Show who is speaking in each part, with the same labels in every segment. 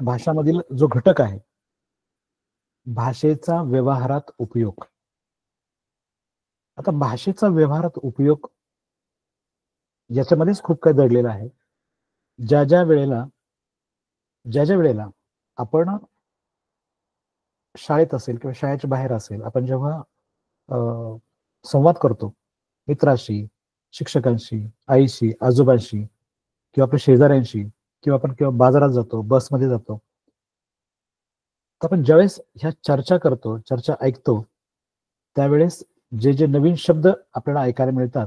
Speaker 1: भाषामधील जो घटक आहे, भाषेचा व्यवहारात उपयोग. आता भाषेचा व्यवहारात उपयोग याच्यामध्येच खूप काही दडलेलं आहे. ज्या ज्या वेळेला आपण शाळेत असेल किंवा शाळेच्या बाहेर असेल, आपण जेव्हा संवाद करतो मित्राशी, शिक्षकांशी, आईशी, आजोबांशी किंवा आपल्या शेजाऱ्यांशी किंवा आपण बाजारात जातो, बसमध्ये जातो, तर आपण ज्यावेळेस ह्या चर्चा करतो, चर्चा ऐकतो, त्यावेळेस जे जे नवीन शब्द आपल्याला ऐकायला मिळतात,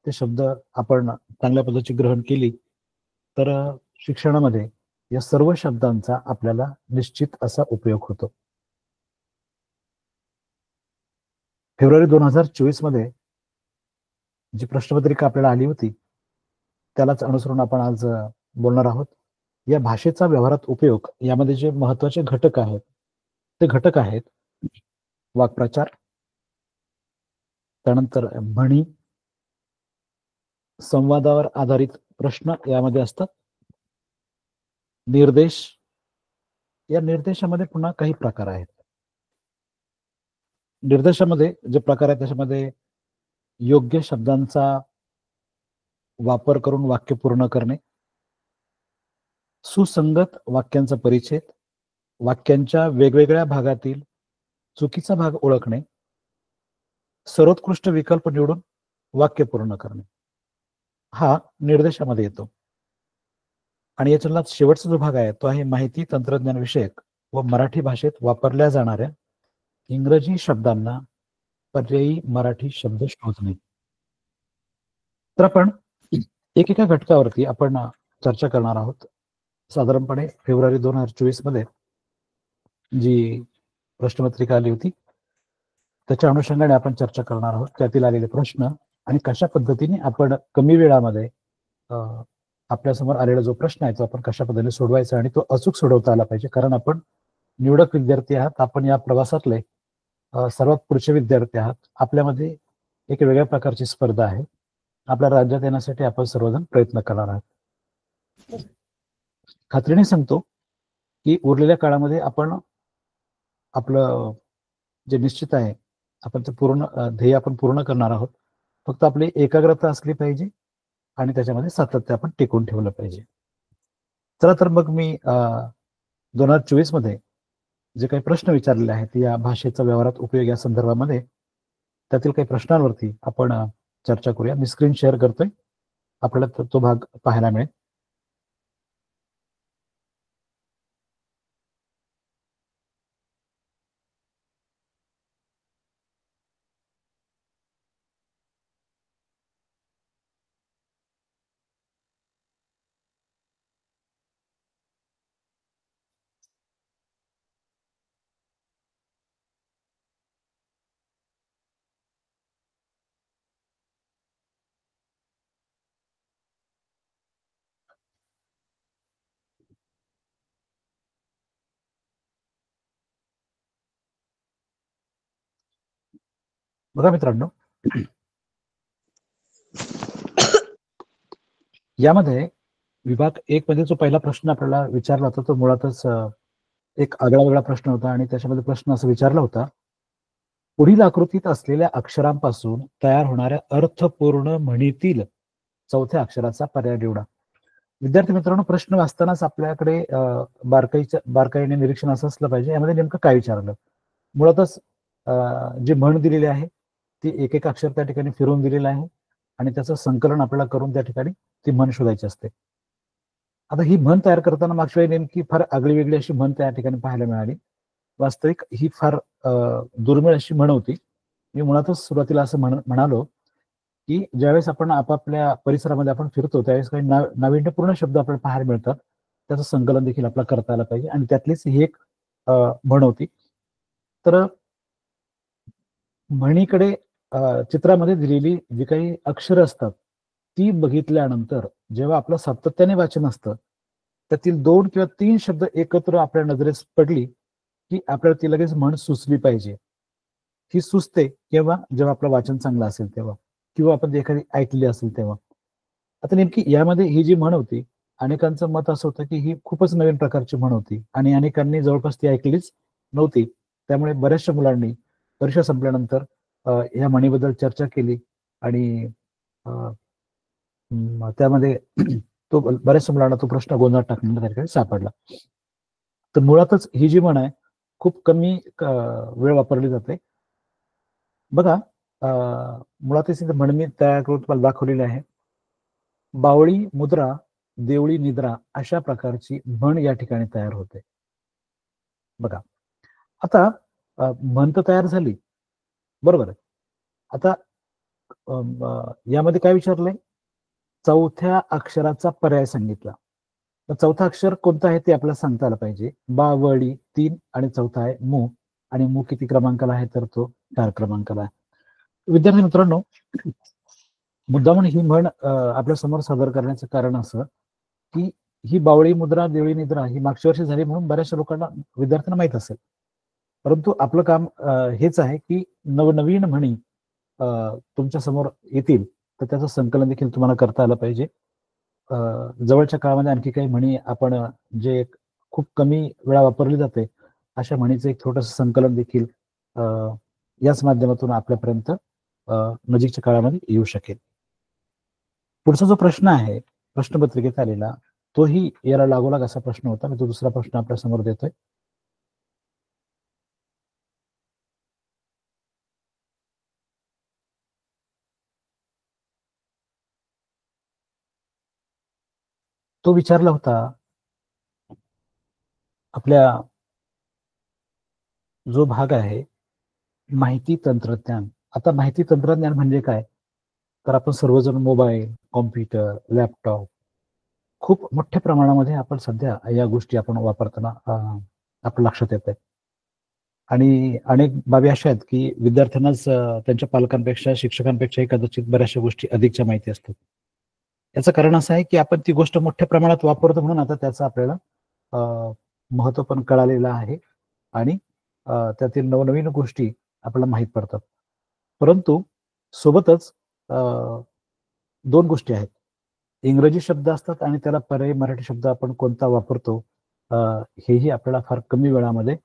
Speaker 1: ते शब्द आपण चांगल्या पद्धतीची ग्रहण केली तर शिक्षणामध्ये या सर्व शब्दांचा आपल्याला निश्चित असा उपयोग होतो. फेब्रुवारी 2024 मध्ये जी प्रश्नपत्रिका आपल्याला आली होती, त्यालाच अनुसरून आपण आज बोलणार आहोत. या भाषेचा व्यवहारात उपयोग यामध्ये जे महत्वाचे घटक आहेत, ते घटक आहेत वाक्प्रचार, त्यानंतर म्हणी, संवादावर आधारित प्रश्न यामध्ये असतात, निर्देश. या निर्देशामध्ये पुन्हा काही प्रकार आहेत. निर्देशामध्ये जे प्रकार आहेत त्याच्यामध्ये योग्य शब्दांचा वापर करून वाक्य पूर्ण करणे, सुसंगत वाक्यांचा परिच्छेद, वाक्यांच्या वेगवेगळ्या भागातील चुकीचा भाग ओळखणे, सर्वोत्कृष्ट विकल्प निवडून वाक्य पूर्ण करणे, हा निर्देशामध्ये येतो. आणि याच्यातला शेवटचा जो भाग आहे तो आहे माहिती तंत्रज्ञान विषयक व मराठी भाषेत वापरल्या जाणाऱ्या इंग्रजी शब्दांना पर्यायी मराठी शब्द शोधणे. तर आपण एकेका घटकावरती आपण चर्चा करणार आहोत. साधारणपणे फेब्रुवारी 2024 मध्ये जी प्रश्नपत्रिका आली होती त्याच्या अनुषंगाने आपण चर्चा करणार आहोत. त्यातील आलेले प्रश्न आणि कशा पद्धतीने आपण कमी वेळामध्ये आपल्यासमोर आलेला जो प्रश्न आहे तो आपण कशा पद्धतीने सोडवायचा आणि तो अचूक सोडवता आला पाहिजे. कारण आपण निवडक विद्यार्थी आहात, आपण या प्रवासातले सर्वात पुढचे विद्यार्थी आहात. आपल्यामध्ये एक वेगळ्या प्रकारची स्पर्धा आहे. आपल्या राज्यात येण्यासाठी आपण सर्वजण प्रयत्न करणार आहात. खात्रीने सांगतो की उरलेल्या काळामध्ये आपण आपलं जे निश्चित आहे आपण ते पूर्ण ध्येय आपण पूर्ण करणार आहोत. फक्त आपली एकाग्रता असली पाहिजे आणि त्याच्यामध्ये सातत्य आपण टिकून ठेवलं पाहिजे. चला तर मग मी 2024 मध्ये जे काही प्रश्न विचारलेले आहेत या भाषेचा व्यवहारात उपयोग या संदर्भामध्ये त्यातील काही प्रश्नांवरती आपण चर्चा करूया. मी स्क्रीन शेअर करतोय, आपल्याला तो भाग पाहायला मिळेल. बघा मित्रांनो, यामध्ये विभाग 1 मध्ये जो पहिला प्रश्न आपल्याला विचारला होता तो मुळातच एक आगळा वेगळा प्रश्न होता आणि त्याच्यामध्ये प्रश्न असा विचारला होता, पुढील आकृतीत असलेल्या अक्षरांपासून तयार होणाऱ्या अर्थपूर्ण म्हणीतील चौथ्या अक्षराचा पर्याय निवडा. विद्यार्थी मित्रांनो, प्रश्न वाचतानाच आपल्याकडे बारकाईने निरीक्षण असं असलं पाहिजे यामध्ये नेमकं काय विचारलं. मुळातच जी म्हण दिलेली आहे ती एक एक अक्षर त्या ठिकाणी फिरवून दिलेलं आहे आणि त्याचं संकलन आपल्याला करून त्या ठिकाणी ती म्हण शोधायची असते. आता ही म्हण तयार करताना मागच्या वेळी नेमकी फार आगळी वेगळी अशी म्हण त्या ठिकाणी पाहायला मिळाली. वास्तविक ही फार दुर्मिळ अशी म्हण होती. मी मुळातच सुरुवातीला असं म्हणालो की ज्यावेळेस आपण आपापल्या परिसरामध्ये आपण फिरतो त्यावेळेस काही नाविन्यपूर्ण शब्द आपल्याला पाहायला मिळतात, त्याचं संकलन देखील आपल्याला करता आलं पाहिजे आणि त्यातलीच ही एक म्हण होती. तर म्हणीकडे चित्रामध्ये दिलेली जी काही अक्षरं असतात ती बघितल्यानंतर जेव्हा आपलं सातत्याने वाचन असतं त्यातील 2 किंवा 3 शब्द एकत्र आपल्या नजरेस पडली की आपल्याला ती लगेच म्हण सुचली पाहिजे. ही सुचते जेव्हा आपलं वाचन चांगलं असेल तेव्हा किंवा आपण एखादी ऐकली असेल तेव्हा. आता नेमकी यामध्ये ही जी म्हण होती अनेकांचं मत असं होतं की ही खूपच नवीन प्रकारची म्हण होती आणि अनेकांनी जवळपास ती ऐकलीच नव्हती. त्यामुळे बऱ्याचशा मुलांनी परीक्षा संपल्यानंतर या म्हणीबद्दल चर्चा केली आणि त्यामध्ये तो बऱ्याचशा मुलांना तो प्रश्न गोंधळात टाकण्याचा त्या ठिकाणी सापडला. तर मुळातच ही जी म्हण आहे खूप कमी वेळ वापरली जाते. बघा, मुळातच इथे म्हण मी तयार करून तुम्हाला दाखवलेली आहे. बावळी मुद्रा देवळी निद्रा अशा प्रकारची म्हण या ठिकाणी तयार होते. बघा, आता म्हण तर तयार झाली, बरोबर आहे. आता यामध्ये काय विचारलंय? चौथ्या अक्षराचा पर्याय सांगितला. तर चौथा अक्षर कोणतं आहे ते आपल्याला सांगता आलं पाहिजे. बावळी 3 आणि चौथा आहे मू, आणि मू किती क्रमांकाला आहे तर तो 4 क्रमांकाला आहे. विद्यार्थी मित्रांनो, मुद्दामून ही म्हण आपल्या समोर सादर करण्याचं कारण असं की ही बावळी मुद्रा देवळी निद्रा ही मागच्या वर्षी झाली म्हणून बऱ्याचशा लोकांना, विद्यार्थ्यांना माहित असेल. परंतु आपलं काम हेच आहे की नवनवीन म्हणी तुमच्या समोर येतील तर त्याचं संकलन देखील तुम्हाला करता आलं पाहिजे. जवळच्या काळामध्ये आणखी काही म्हणी आपण जे खूप कमी वेळा वापरली जाते अशा म्हणीचं एक छोटंसं संकलन देखील याच माध्यमातून आपल्यापर्यंत नजीकच्या काळामध्ये येऊ शकेल. पुढचा जो प्रश्न आहे प्रश्नपत्रिकेत आलेला तोही याला लागोलाग असा प्रश्न होता. मी तो दुसरा प्रश्न आपल्या समोर देतोय. तो विचारला होता आपल्या जो भाग आहे माहिती तंत्रज्ञान. आता माहिती तंत्रज्ञान म्हणजे काय? तर आपण सर्वजण मोबाईल, कॉम्प्युटर, लॅपटॉप खूप मोठ्या प्रमाणामध्ये आपण सध्या या गोष्टी आपण वापरताना आपल्या लक्षात येत आहे. आणि अनेक बाबी अशा आहेत की विद्यार्थ्यांनाच त्यांच्या पालकांपेक्षा शिक्षकांपेक्षाही कदाचित बऱ्याचशा गोष्टी अधिकच्या माहिती असतात. याचं कारण असं आहे की आपण ती गोष्ट मोठ्या प्रमाणात वापरतो म्हणून आता त्याचं आपल्याला महत्व पण कळालेलं आहे आणि त्यातील नवनवीन गोष्टी आपल्याला माहीत पडतात. परंतु सोबतच दोन गोष्टी आहेत. इंग्रजी शब्द असतात आणि त्याला पर्यायी मराठी शब्द आपण कोणता वापरतो हेही आपल्याला फार कमी वेळामध्ये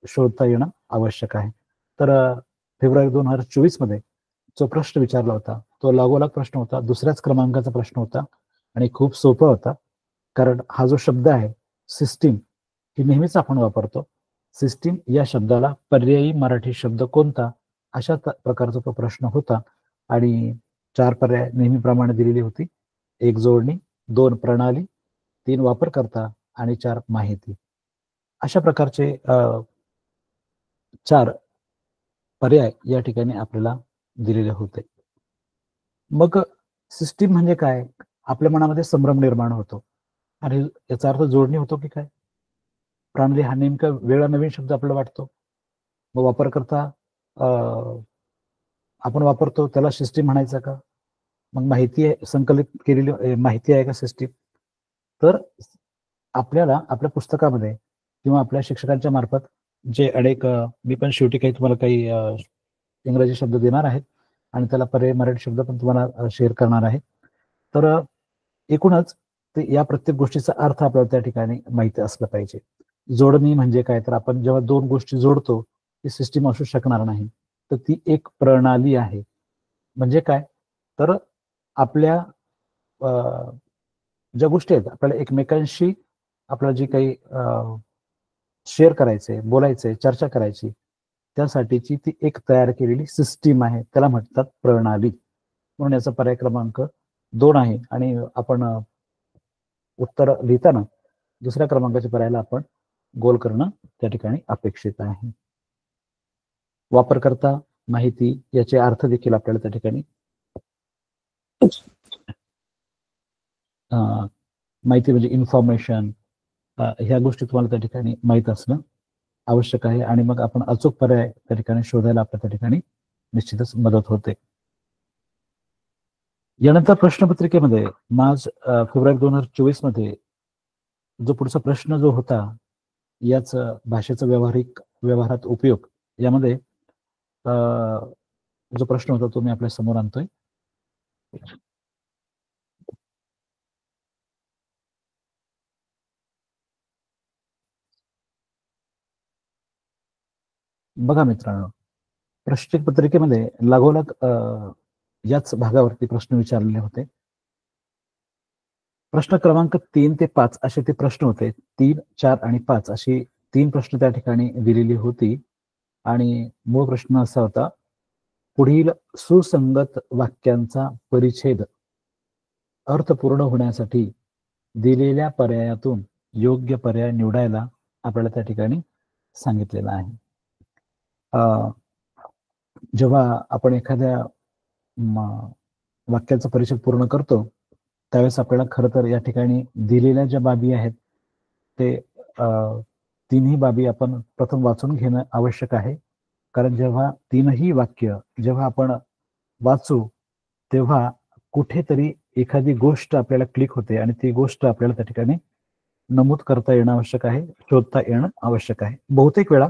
Speaker 1: शोधता येणं आवश्यक आहे. तर फेब्रुवारी 2024 मध्ये जो प्रश्न विचारला होता तो लागोलाग प्रश्न होता. दुसऱ्याच क्रमांकाचा प्रश्न होता आणि खूप सोपा होता. कारण हा जो शब्द आहे सिस्टीम ही नेहमीच आपण वापरतो. सिस्टीम या शब्दाला पर्यायी मराठी शब्द कोणता अशा प्रकारचा तो प्रश्न होता आणि 4 पर्याय नेहमीप्रमाणे दिलेली होती. 1 जोडणी, 2 प्रणाली, 3 वापरकर्ता आणि 4 माहिती. अशा प्रकारचे 4 पर्याय या ठिकाणी आपल्याला दिलेले होते. मग सिस्टीम म्हणजे काय? आपल्या मनामध्ये संभ्रम निर्माण होतो आणि याचा अर्थ जोडणी होतो की काय? प्रणाली हा नेमका वेगळा नवीन शब्द आपल्याला वाटतो. मग वापरकर्ता आपण वापरतो त्याला सिस्टीम म्हणायचं का? मग माहिती आहे संकलित केलेली माहिती आहे का सिस्टीम? तर आपल्याला आपल्या पुस्तकामध्ये किंवा आपल्या शिक्षकांच्या मार्फत जे अनेक मी पण शेवटी काही तुम्हाला काही इंग्रजी शब्द देणार आहेत आणि त्याला पर्यायी मराठी शब्द पण तुम्हाला शेअर करणार आहे. तर एकूणच ते या प्रत्येक गोष्टीचा अर्थ आपल्याला त्या ठिकाणी माहिती असलं पाहिजे. जोडणी म्हणजे काय? तर आपण जेव्हा 2 गोष्टी जोडतो ती सिस्टीम असू शकणार नाही. तर ती एक प्रणाली आहे. म्हणजे काय? तर आपल्या ज्या गोष्टी आहेत आपल्याला एकमेकांशी आपल्याला जी काही शेअर करायचंय, बोलायचंय, चर्चा करायची त्यासाठीची ती एक तयार केलेली सिस्टीम आहे. त्याला म्हणतात प्रणाली. म्हणून याचा पर्याय क्रमांक 2 आहे आणि आपण उत्तर लिहिताना दुसऱ्या क्रमांकाच्या पर्यायाला आपण गोल करणं त्या ठिकाणी अपेक्षित आहे. वापरकर्ता, माहिती याचे अर्थ देखील आपल्याला त्या ठिकाणी माहिती म्हणजे इन्फॉर्मेशन ह्या गोष्टी तुम्हाला त्या ठिकाणी माहीत असणं आवश्यक आहे आणि मग आपण अचूक पर्याय त्या ठिकाणी शोधायला आपल्या त्या ठिकाणी निश्चितच मदत होते. यानंतर प्रश्नपत्रिकेमध्ये मार्च फेब्रुवारी 2024 मध्ये जो पुढचा प्रश्न जो होता याच भाषेचा व्यवहारात उपयोग यामध्ये जो प्रश्न होता तो मी आपल्या समोर आणतोय. बघा मित्रांनो, प्रश्नपत्रिकेमध्ये लागोलाग याच भागावरती प्रश्न विचारलेले होते. प्रश्न क्रमांक 3 ते 5 असे ते प्रश्न होते. 3, 4 आणि 5 अशी 3 प्रश्न त्या ठिकाणी दिलेली होती आणि मूळ प्रश्न असा होता, पुढील सुसंगत वाक्यांचा परिच्छेद अर्थपूर्ण होण्यासाठी दिलेल्या पर्यायातून योग्य पर्याय निवडायला आपल्याला त्या ठिकाणी सांगितलेलं आहे. जेव्हा आपण एखाद्या वाक्याचा परिच्छेद पूर्ण करतो, त्यावेळेस आपल्याला खरं तर या ठिकाणी दिलेल्या ज्या बाबी आहेत ते तिन्ही बाबी आपण प्रथम वाचून घेणं आवश्यक आहे. कारण जेव्हा तीनही वाक्य जेव्हा आपण वाचू, तेव्हा कुठेतरी एखादी गोष्ट आपल्याला क्लिक होते आणि ती गोष्ट आपल्याला त्या ठिकाणी नमूद करता येणं आवश्यक आहे, शोधता येणं आवश्यक आहे. बहुतेक वेळा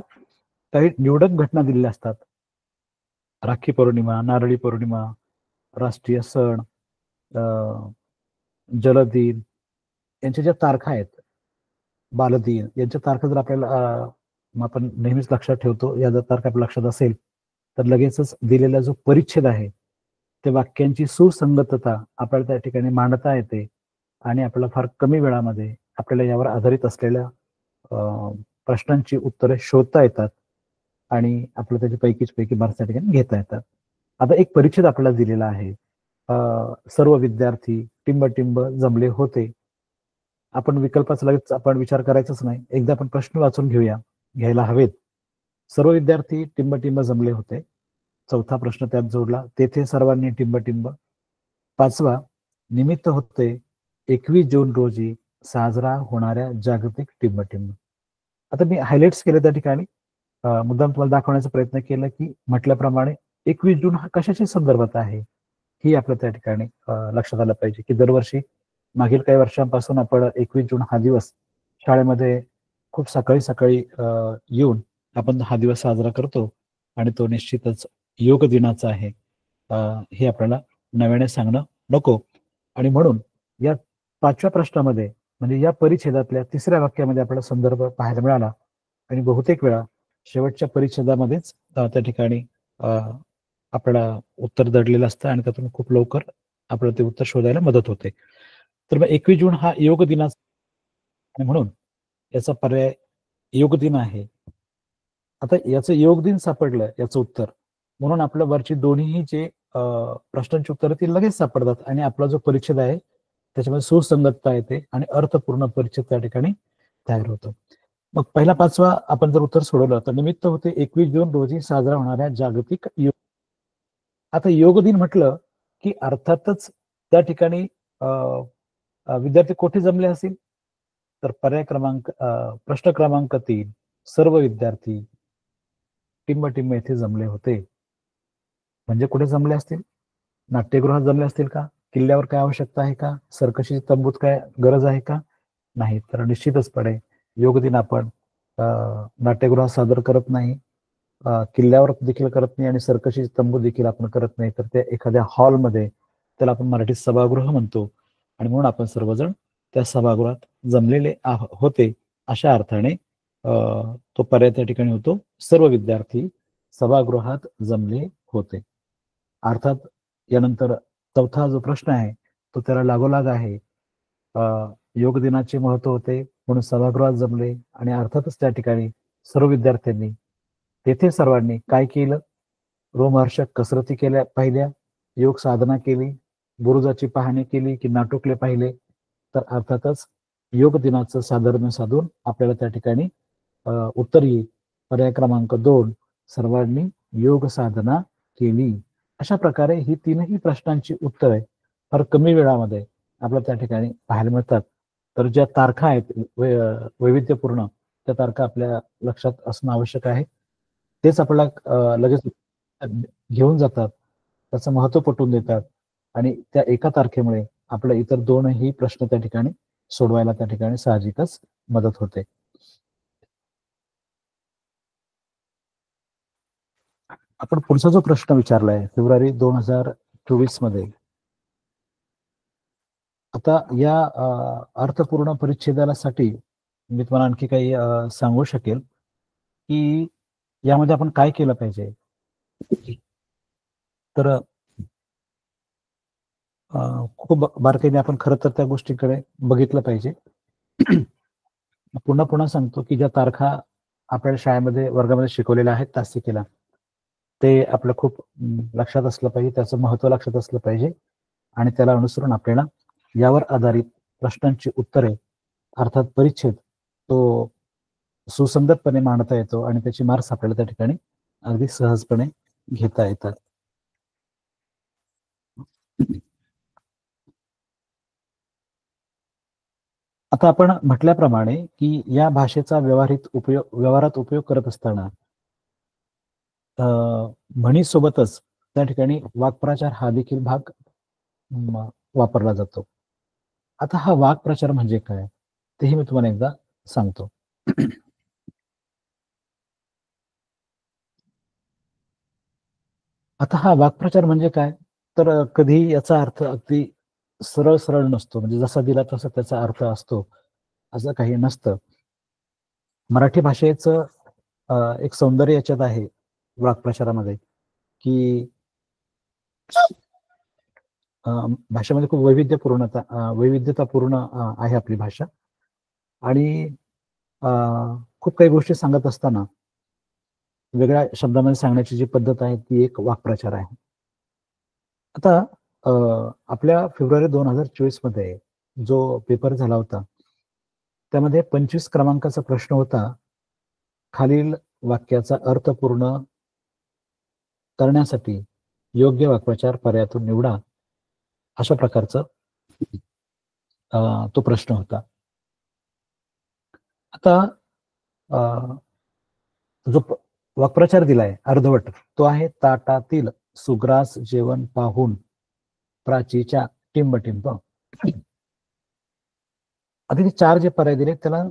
Speaker 1: काही निवडक घटना दिलेल्या असतात. राखी पौर्णिमा, नारळी पौर्णिमा, राष्ट्रीय सण, जलदिन यांच्या ज्या तारखा आहेत, बालदिन यांच्या तारखा जर आपल्याला आपण नेहमीच लक्षात ठेवतो, या जर तारखा आपल्या लक्षात असेल तर लगेचच दिलेला जो परिच्छेद आहे ते वाक्यांची सुसंगतता आपल्याला त्या ठिकाणी मांडता येते आणि आपल्याला फार कमी वेळामध्ये आपल्याला यावर आधारित असलेल्या प्रश्नांची उत्तरे शोधता येतात आणि आपल्याला त्याची पैकीच पैकी मार्क्स त्या ठिकाणी घेता येतात. आता एक परिच्छेद आपल्याला दिलेला आहे. सर्व विद्यार्थी टिंब जमले होते. आपण विकल्पाचा लगेच आपण विचार करायचाच नाही. एकदा आपण प्रश्न वाचून घ्यायला हवेत. सर्व विद्यार्थी टिंब जमले होते. चौथा प्रश्न त्यात जोडला, तेथे सर्वांनी टिंब. 5वा, निमित्त होते 21 जून रोजी साजरा होणाऱ्या जागतिक टिंब. आता मी हायलाइट्स केले त्या ठिकाणी, मुद्दाम तुम्हाला दाखवण्याचा प्रयत्न केला की म्हटल्याप्रमाणे 21 जून हा कशाच्या संदर्भात आहे, ही आपल्या त्या ठिकाणी लक्षात आलं पाहिजे की दरवर्षी मागील काही वर्षांपासून आपण 21 जून हा दिवस शाळेमध्ये खूप सकाळी येऊन आपण हा दिवस साजरा करतो आणि तो निश्चितच योग दिनाचा आहे, हे आपल्याला नव्याने सांगणं नको. आणि म्हणून या 5व्या प्रश्नामध्ये म्हणजे या परिच्छेदातल्या 3ऱ्या वाक्यामध्ये आपल्याला संदर्भ पाहायला मिळाला आणि बहुतेक वेळा शेवटच्या परिच्छेदामध्येच त्या ठिकाणी आपल्याला उत्तर दडलेलं असतं आणि त्यातून खूप लवकर आपल्याला ते उत्तर शोधायला मदत होते. तर मग 21 जून हा योग दिनाचा आणि म्हणून याचा पर्याय योग दिन आहे. आता याचं योग दिन सापडलं याचं उत्तर, म्हणून आपल्या वरची दोन्हीही जे प्रश्नांची उत्तरं ती लगेच सापडतात आणि आपला जो परिच्छेद आहे त्याच्यामध्ये सुसंगतता येते आणि अर्थपूर्ण परिच्छेद त्या ठिकाणी तयार होतो. मग पहिला 5वा आपण जर उत्तर सोडवलं तर निमित्त होते 21 जून रोजी साजरा होणाऱ्या जागतिक योग. आता योग दिन म्हटलं की अर्थातच त्या ठिकाणी विद्यार्थी कुठे जमले असतील, तर पर्याय क्रमांक प्रश्न क्रमांक 3, सर्व विद्यार्थी टिंब येथे जमले होते. म्हणजे कुठे जमले असतील? नाट्यगृहात जमले असतील का? किल्ल्यावर काय आवश्यकता आहे का? सर्कशी तंबूत काय गरज आहे का? नाही. तर निश्चितच पणे योग दिन आपण नाट्यगृहात सादर करत नाही, किल्ल्यावर देखील करत नाही आणि सर्कशी तंबू देखील आपण करत नाही. तर त्या एखाद्या हॉलमध्ये, त्याला आपण मराठीत सभागृह म्हणतो आणि म्हणून आपण सर्वजण त्या सभागृहात जमलेले होते अशा अर्थाने तो पर्याय त्या ठिकाणी होतो, सर्व विद्यार्थी सभागृहात जमले होते. अर्थात यानंतर चौथा जो प्रश्न आहे तो त्याला लागोलाग आहे. योग दिनाचे महत्व होते म्हणून सभागृहात जमले आणि अर्थातच त्या ठिकाणी सर्व विद्यार्थ्यांनी तेथे सर्वांनी काय केलं? रोमहर्षक कसरती केल्या पाहिल्या, योग साधना केली, बुरुजाची पाहणी केली की नाटुकले पाहिले. तर अर्थातच योग दिनाचं साधर्म्य साधून आपल्याला त्या ठिकाणी उत्तर येईल. पर्याय क्रमांक 2, सर्वांनी योग साधना केली. अशा प्रकारे ही तीनही प्रश्नांची उत्तरे फार कमी वेळामध्ये आपल्याला त्या ठिकाणी पाहायला मिळतात. तर ज्या तारखा आहेत वैविध्यपूर्ण, त्या तारखा आपल्या लक्षात असणं आवश्यक आहे. तेच आपल्याला लगेच घेऊन जातात, त्याचं महत्व पटवून देतात आणि त्या एका तारखेमुळे आपल्या इतर 2ही प्रश्न त्या ठिकाणी सोडवायला त्या ठिकाणी साहजिकच मदत होते. आपण पुढचा जो प्रश्न विचारलाय फेब्रुवारी 2024 मध्ये, आता या अर्थपूर्ण परिच्छेदासाठी मी तुम्हाला आणखी काही सांगू शकेल की यामध्ये आपण काय केलं पाहिजे? तर खूप बारकाईने आपण खरं तर त्या गोष्टीकडे बघितलं पाहिजे. पुन्हा पुन्हा सांगतो की ज्या तारखा आपल्याला शाळेमध्ये वर्गामध्ये शिकवलेल्या आहेत तासिकेला, ते आपलं खूप लक्षात असलं पाहिजे, त्याचं महत्व लक्षात असलं पाहिजे आणि त्याला अनुसरून आपल्याला यावर आधारित प्रश्नांची उत्तरे अर्थात परिच्छेद तो सुसंगतपणे मांडता येतो आणि त्याची मार्क्स आपल्याला त्या ठिकाणी अगदी सहजपणे घेता येतात. आता आपण म्हटल्याप्रमाणे की या भाषेचा व्यवहारात उपयोग करत असताना म्हणीसोबतच त्या ठिकाणी वाक्प्रचार हा देखील भाग वापरला जातो. आता हा वाक्प्रचार म्हणजे काय तेही मी तुम्हाला एकदा सांगतो. आता हा वाक्प्रचार म्हणजे काय? तर कधी याचा अर्थ अगदी सरळ सरळ नसतो, म्हणजे जसा दिला तसा त्याचा अर्थ असतो असं काही नसतं. मराठी भाषेचं एक सौंदर्य याच्यात आहे वाक्प्रचारामध्ये की भाषेमध्ये खूप वैविध्यतापूर्ण आहे आपली भाषा आणि खूप काही गोष्टी सांगत असताना वेगळ्या शब्दामध्ये सांगण्याची जी पद्धत आहे ती एक वाक्प्रचार आहे. आता आपल्या फेब्रुवारी 2024 मध्ये जो पेपर झाला होता त्यामध्ये 25 क्रमांकाचा प्रश्न होता, खालील वाक्याचा अर्थ पूर्ण करण्यासाठी योग्य वाक्प्रचार पर्यायातून निवडा, अशा प्रकारचं तो प्रश्न होता. आता जो वाक्प्रचार दिलाय अर्धवट तो आहे, ताटातील सुग्रास जेवण पाहून प्राचीच्या टिंबटिंब. आता ते 4 जे पर्याय दिले त्याला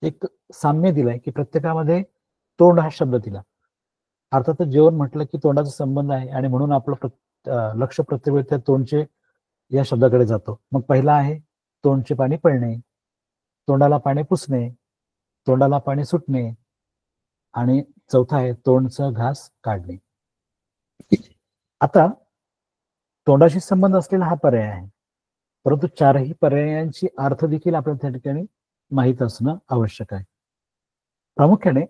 Speaker 1: एक साम्य दिलंय की प्रत्येकामध्ये तोंड हा शब्द दिला. अर्थातच जेवण म्हटलं की तोंडाचा संबंध आहे आणि म्हणून आपलं लक्ष प्रत्येक वेळी त्या तोंडचे या शब्दाकडे जातो. मग पहिला आहे तोंडचे पाणी पळणे, तोंडाला पाणी पुसणे, तोंडाला पाणी सुटणे आणि चौथा आहे तोंडचा घास काढणे. आता तोंडाशी संबंध असलेला हा पर्याय आहे, परंतु चारही पर्यायांची अर्थ देखील आपल्याला त्या ठिकाणी माहीत असणं आवश्यक आहे. प्रामुख्याने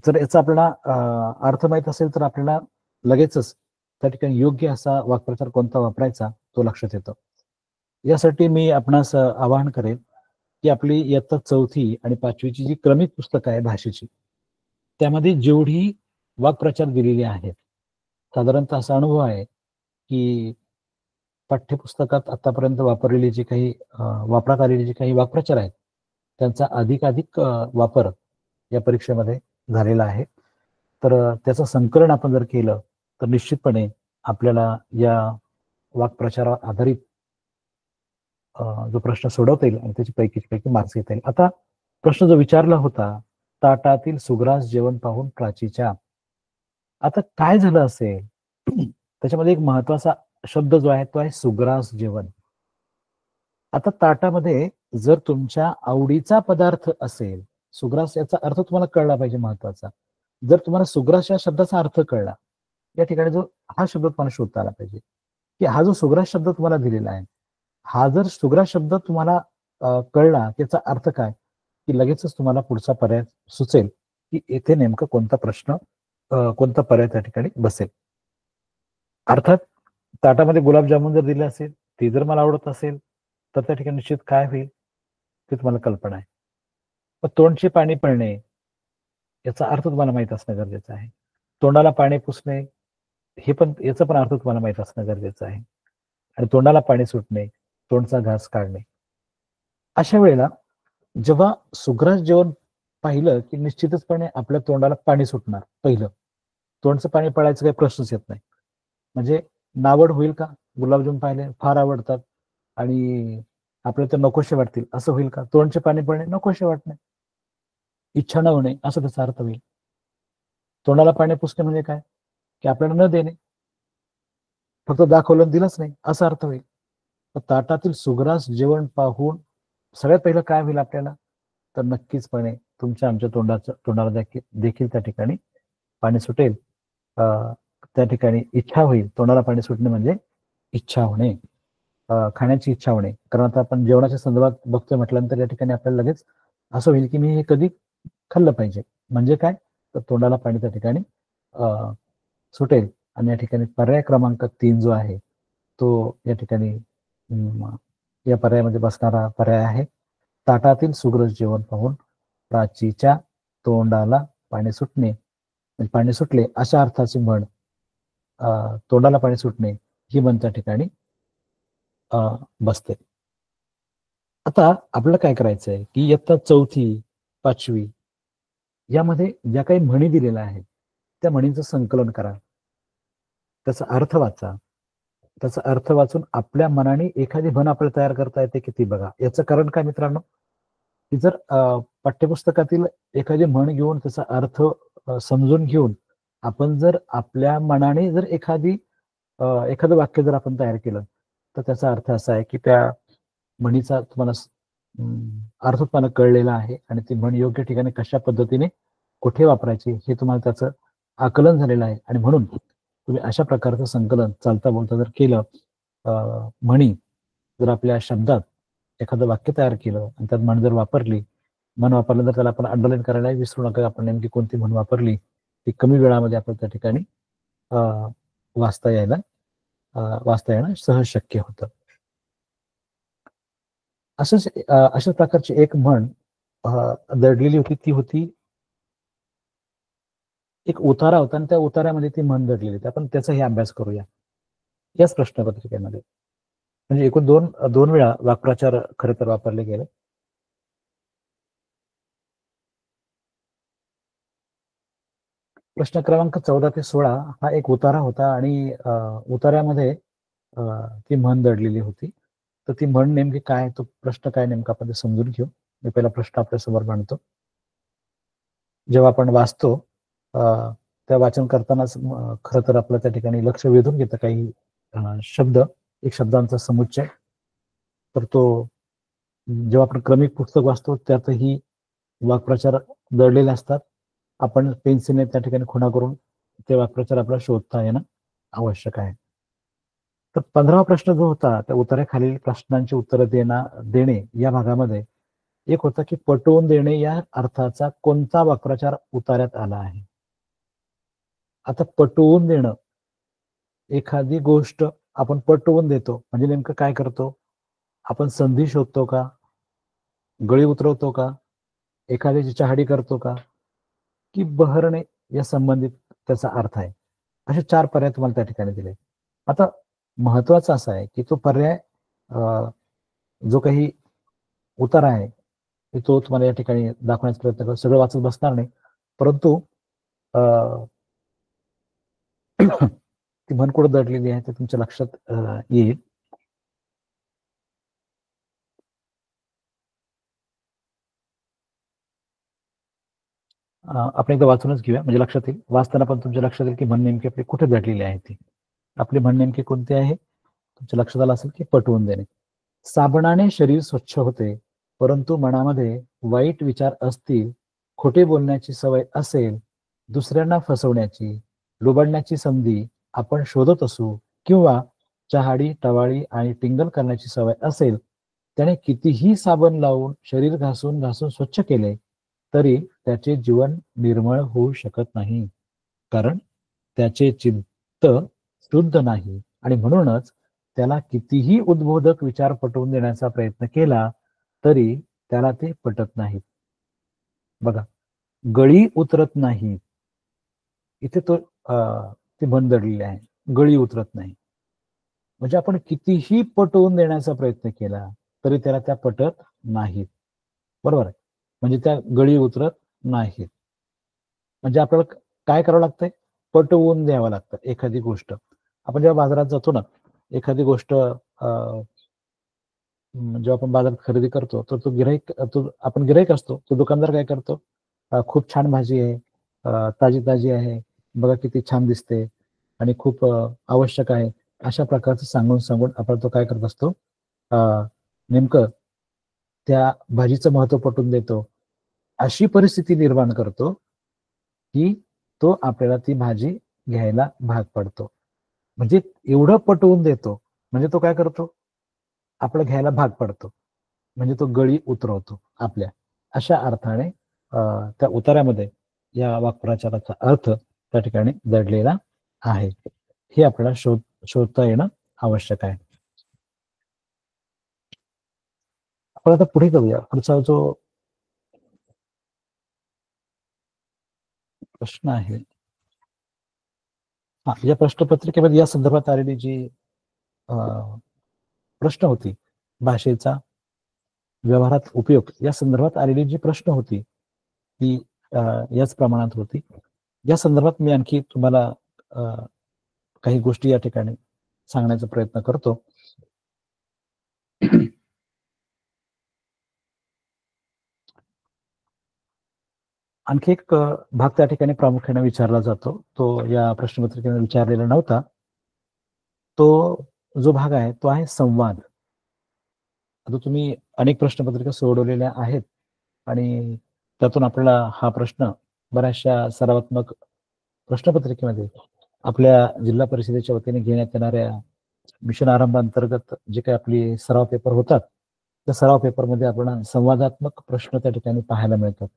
Speaker 1: जर याचा आपल्याला अर्थ माहीत असेल तर आपल्याला लगेचच त्या ठिकाणी योग्य असा वाक्प्रचार कोणता वापरायचा तो लक्षात येतो. यासाठी मी आपणास आवाहन करेन की आपली इयत्ता 4थी आणि 5वीची जी क्रमिक पुस्तकं आहे भाषेची, त्यामध्ये जेवढी वाक्प्रचार दिलेली आहेत, साधारणतः असा अनुभव आहे की पाठ्यपुस्तकात आतापर्यंत वापरलेली जी काही वापरात आलेली जी काही वाक्प्रचार आहेत, त्यांचा अधिकाधिक वापर या परीक्षेमध्ये झालेला आहे. तर त्याचं संकलन आपण जर केलं तर निश्चितपणे आपल्याला या वाक्प्रचारावर आधारित जो प्रश्न सोडवता येईल आणि त्याची पैकी मार्क्स घेता येईल. आता प्रश्न जो विचारला होता, ताटातील सुग्रास जेवण पाहून प्राचीच्या. आता काय झालं असेल? त्याच्यामध्ये एक महत्वाचा शब्द जो आहे तो आहे सुग्रास जेवण. आता ताटामध्ये जर तुमच्या आवडीचा पदार्थ असेल, सुग्रास याचा अर्थ तुम्हाला कळला पाहिजे महत्वाचा. जर तुम्हाला सुग्रास या शब्दाचा अर्थ कळला, या ठिकाणी जो हा शब्द तुम्हाला शोधता आला पाहिजे की हा जो सुग्रास शब्द तुम्हाला दिलेला आहे, हा जर सुग्रास शब्द तुम्हाला कळला त्याचा अर्थ काय, की लगेचच तुम्हाला पुढचा पर्याय सुचेल की येथे नेमकं कोणता प्रश्न कोणता पर्याय त्या ठिकाणी बसेल. अर्थात ताटामध्ये गुलाबजामुन जर दिले असेल, ते जर मला आवडत असेल तर त्या ठिकाणी निश्चित काय होईल ते तुम्हाला कल्पना आहे. पण तोंडचे पाणी पळणे याचा अर्थ तुम्हाला माहित असणं गरजेचं आहे. तोंडाला पाणी पुसणे हे पण याचा पण अर्थ तुम्हाला माहित असणं गरजेचं आहे. आणि तोंडाला पाणी सुटणे, तोंडचा घास काढणे. अशा वेळेला जेव्हा सुग्रास जेवण पाहिलं की निश्चितचपणे आपल्या तोंडाला पाणी सुटणार पहिलं. तोंडचं पाणी पळायचा काही प्रश्नच येत नाही. म्हणजे नावड होईल का? गुलाबजामुन पाहिले फार आवडतात आणि आपल्याला ते नकोशे वाटतील असं होईल का? तोंडचे पाणी पळणे नकोशे वाटणे, इच्छा न होणे असं त्याचा अर्थ होईल. तोंडाला पाणी पुसणे म्हणजे काय? की आपल्याला न देणे, फक्त दाखवलं दिलंच नाही असा अर्थ होईल. तर ताटातील सुग्रास जेवण पाहून सगळ्यात पहिलं काय होईल आपल्याला, तर नक्कीचपणे तुमच्या आमच्या तोंडाला देखील त्या ठिकाणी पाणी सुटेल, त्या ठिकाणी इच्छा होईल. तोंडाला पाणी सुटणे म्हणजे इच्छा होणे, खाण्याची इच्छा होणे. कारण आता आपण जेवणाच्या संदर्भात बघतोय म्हटल्यानंतर या ठिकाणी आपल्याला लगेच असं होईल की मी हे कधी खाल्लं पाहिजे. म्हणजे काय, तर तोंडाला पाणी त्या ठिकाणी सुटेल. आणि या ठिकाणी पर्याय क्रमांक 3 जो आहे तो या ठिकाणी या पर्यायामध्ये बसणारा पर्याय आहे. ताटातील सुग्रज जेवण पाहून प्राचीच्या तोंडाला पाणी सुटणे, पाणी सुटले अशा अर्थाची म्हण, तोंडाला पाणी सुटणे ही म्हण त्या ठिकाणी बसते. आता आपल्याला काय करायचंय की इयत्ता 4थी 5वी यामध्ये ज्या काही म्हणी दिलेल्या आहेत त्या म्हणींचं संकलन करा, त्याचा अर्थ वाचा. त्याचा अर्थ वाचून आपल्या मनाने एखादी म्हण आपल्याला तयार करता येते की ती बघा. याचं कारण काय मित्रांनो, की जर पाठ्यपुस्तकातील एखादी म्हण घेऊन त्याचा अर्थ समजून घेऊन आपण जर आपल्या मनाने जर एखादं वाक्य जर आपण तयार केलं तर त्याचा अर्थ असा आहे की त्या म्हणीचा तुम्हाला अर्थ तुम्हाला कळलेला आहे आणि ती म्हण योग्य ठिकाणी कशा पद्धतीने कुठे वापरायची हे तुम्हाला त्याचं आकलन झालेलं आहे. आणि म्हणून तुम्ही अशा प्रकारचं संकलन चालता बोलता जर केलं, म्हणी जर आपल्या शब्दात एखादं वाक्य तयार केलं आणि त्यात म्हण जर वापरली, म्हण वापरल्यानंतर त्याला आपण अंडरलाईन करायला विसरू नका आपण नेमकी कोणती म्हण वापरली. ती कमी वेळामध्ये आपण त्या ठिकाणी वाचता येणं सहज शक्य होतं. अशा प्रकारची एक म्हण दडलेली होती. ती होती, एक उतारा होता आणि त्या उतार्यामध्ये ती म्हण दडलेली होती. आपण त्याचाही अभ्यास करूया याच प्रश्नपत्रिकेमध्ये. म्हणजे एकूण दोन वेळा वाक्प्रचार खरं तर वापरले गेले. प्रश्न क्रमांक 14 ते 16 हा एक उतारा होता आणि उतार्यामध्ये ती म्हण दडलेली होती. तर ती म्हण नेमकी काय, तो प्रश्न काय नेमका आपण ते समजून घेऊ. मी पहिला प्रश्न आपल्या समोर मांडतो. जेव्हा आपण वाचतो त्या वाचन करतानाच खरं तर आपलं त्या ठिकाणी लक्ष वेधून घेतं काही शब्द, एक शब्दांचा समुच्चय. तर तो जेव्हा आपण क्रमिक पुस्तक वाचतो त्यातही वाक्प्रचार दडलेले असतात. आपण पेन्सिलने त्या ठिकाणी खुणा करून ते वाक्प्रचार आपल्याला शोधता येणं आवश्यक आहे. तर 15वा प्रश्न जो होता त्या उतार्याखालील प्रश्नांची उत्तरं देणे या भागामध्ये एक होता की पटवून देणे या अर्थाचा कोणता वाक्प्रचार उतार्यात आला आहे. आता पटवून देणं, एखादी गोष्ट आपण पटवून देतो म्हणजे नेमकं काय करतो, आपण संधी शोधतो का, गळी उतरवतो का, एखाद्याची चहाडी करतो का, की बहरणे या संबंधित त्याचा अर्थ आहे. असे 4 पर्याय तुम्हाला त्या ठिकाणी दिले. आता महत्वाचं असं आहे की तो पर्याय जो काही उतारा आहे तो तुम्हाला या ठिकाणी दाखवण्याचा प्रयत्न करतो. सगळं वाचत बसणार नाही, परंतु ती म्हण कुठं दडलेली आहे ते तुमच्या लक्षात येईल. आपण एकदा वाचूनच घेऊया म्हणजे लक्षात येईल. वाचताना पण तुमच्या लक्षात येईल की म्हण नेमकी आपली कुठे दडलेली आहे. ती आपली म्हण नेमकी कोणती आहे तुमच्या लक्षात आलं असेल की पटवून देणे. साबणाने शरीर स्वच्छ होते, परंतु मनामध्ये वाईट विचार असतील, खोटे बोलण्याची सवय असेल, दुसऱ्यांना फसवण्याची, लुबाडण्याची संधी आपण शोधत असू किंवा चहाडी, टवाळी आणि टिंगल करण्याची सवय असेल, त्याने कितीही साबण लावून शरीर घासून घासून स्वच्छ केले तरी त्याचे जीवन निर्मळ होऊ शकत नाही, कारण त्याचे चित्त शुद्ध नाही आणि म्हणूनच त्याला कितीही उद्बोधक विचार पटवून देण्याचा प्रयत्न केला तरी त्याला ते पटत नाहीत. बघा, गळी उतरत नाही, इथे तो ती म्हण दडलेली आहे, गळी उतरत नाही. म्हणजे आपण कितीही पटवून देण्याचा प्रयत्न केला तरी त्याला त्या पटत नाहीत. बरोबर आहे, म्हणजे त्या गळी उतरत नाहीत. म्हणजे आपल्याला काय करावं लागतंय, पटवून द्यावं लागतं एखादी गोष्ट. आपण जेव्हा बाजारात जातो ना, एखादी गोष्ट जेव्हा आपण बाजारात खरेदी करतो तर आपण गिराईक असतो, तो दुकानदार काय करतो, खूप छान भाजी आहे, ताजी ताजी आहे, बघा किती छान दिसते आणि खूप आवश्यक आहे, अशा प्रकारचं सांगून सांगून आपण तो काय करत असतो, नेमकं त्या भाजीचं महत्व पटवून देतो. अशी परिस्थिती निर्माण करतो की तो आपल्याला ती भाजी घ्यायला भाग पडतो. म्हणजे एवढं पटवून देतो, म्हणजे तो काय करतो, आपलं घ्यायला भाग पडतो, म्हणजे तो गळी उतरवतो आपल्या. अशा अर्थाने त्या उतार्यामध्ये या वाक्प्रचाराचा अर्थ त्या ठिकाणी दडलेला आहे. हे आपल्याला शोधता येणं आवश्यक आहे. आपण आता पुढे जाऊया. पुढचा जो प्रश्न आहे, या प्रश्नपत्रिकेमध्ये या संदर्भात आलेली जी प्रश्न होती, भाषेचा व्यवहारात उपयोग या संदर्भात आलेली जी प्रश्न होती ती याच प्रमाणात होती. या संदर्भात मी आणखी तुम्हाला काही गोष्टी या ठिकाणी सांगण्याचा प्रयत्न करतो. आणखी एक भाग त्या ठिकाणी प्रामुख्याने विचारला जातो, तो या प्रश्नपत्रिकेने विचारलेला नव्हता. तो जो भाग आहे तो आहे संवाद. आता तुम्ही अनेक प्रश्नपत्रिका सोडवलेल्या आहेत आणि त्यातून आपल्याला हा प्रश्न बऱ्याचशा सरावात्मक प्रश्नपत्रिकेमध्ये आपल्या जिल्हा परिषदेच्या वतीने घेण्यात येणाऱ्या मिशन आरंभ अंतर्गत जे काही आपली सराव पेपर होतात, त्या सराव पेपरमध्ये आपल्याला संवादात्मक प्रश्न त्या ठिकाणी पाहायला मिळतात.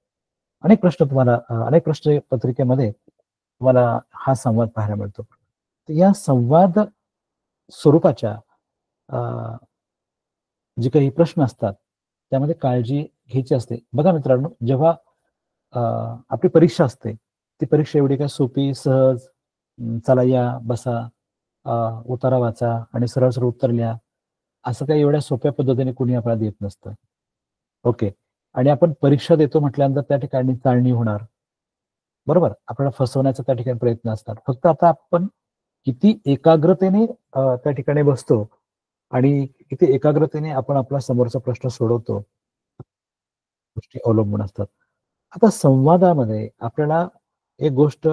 Speaker 1: अनेक प्रश्न पत्रिकेमध्ये तुम्हाला हा संवाद पाहायला मिळतो. तर या संवाद स्वरूपाच्या जे काही प्रश्न असतात त्यामध्ये काळजी घ्यायची असते. बघा मित्रांनो, जेव्हा आपली परीक्षा असते, ती परीक्षा एवढी काय सोपी, सहज, चला या बसा, उतारा वाचा आणि सरळ सरळ उत्तर लिहा, असं काही एवढ्या सोप्या पद्धतीने कोणी आपल्याला देत नसतं. ओके. आणि आपण परीक्षा देतो म्हटल्यानंतर त्या ठिकाणी चाळणी होणार, बरोबर, आपल्याला फसवण्याचा त्या ठिकाणी प्रयत्न असतात. फक्त आता आपण किती एकाग्रतेने त्या ठिकाणी बसतो आणि किती एकाग्रतेने आपण आपला समोरचा प्रश्न सोडवतो, गोष्टी अवलंबून असतात. आता संवादामध्ये आपल्याला एक गोष्ट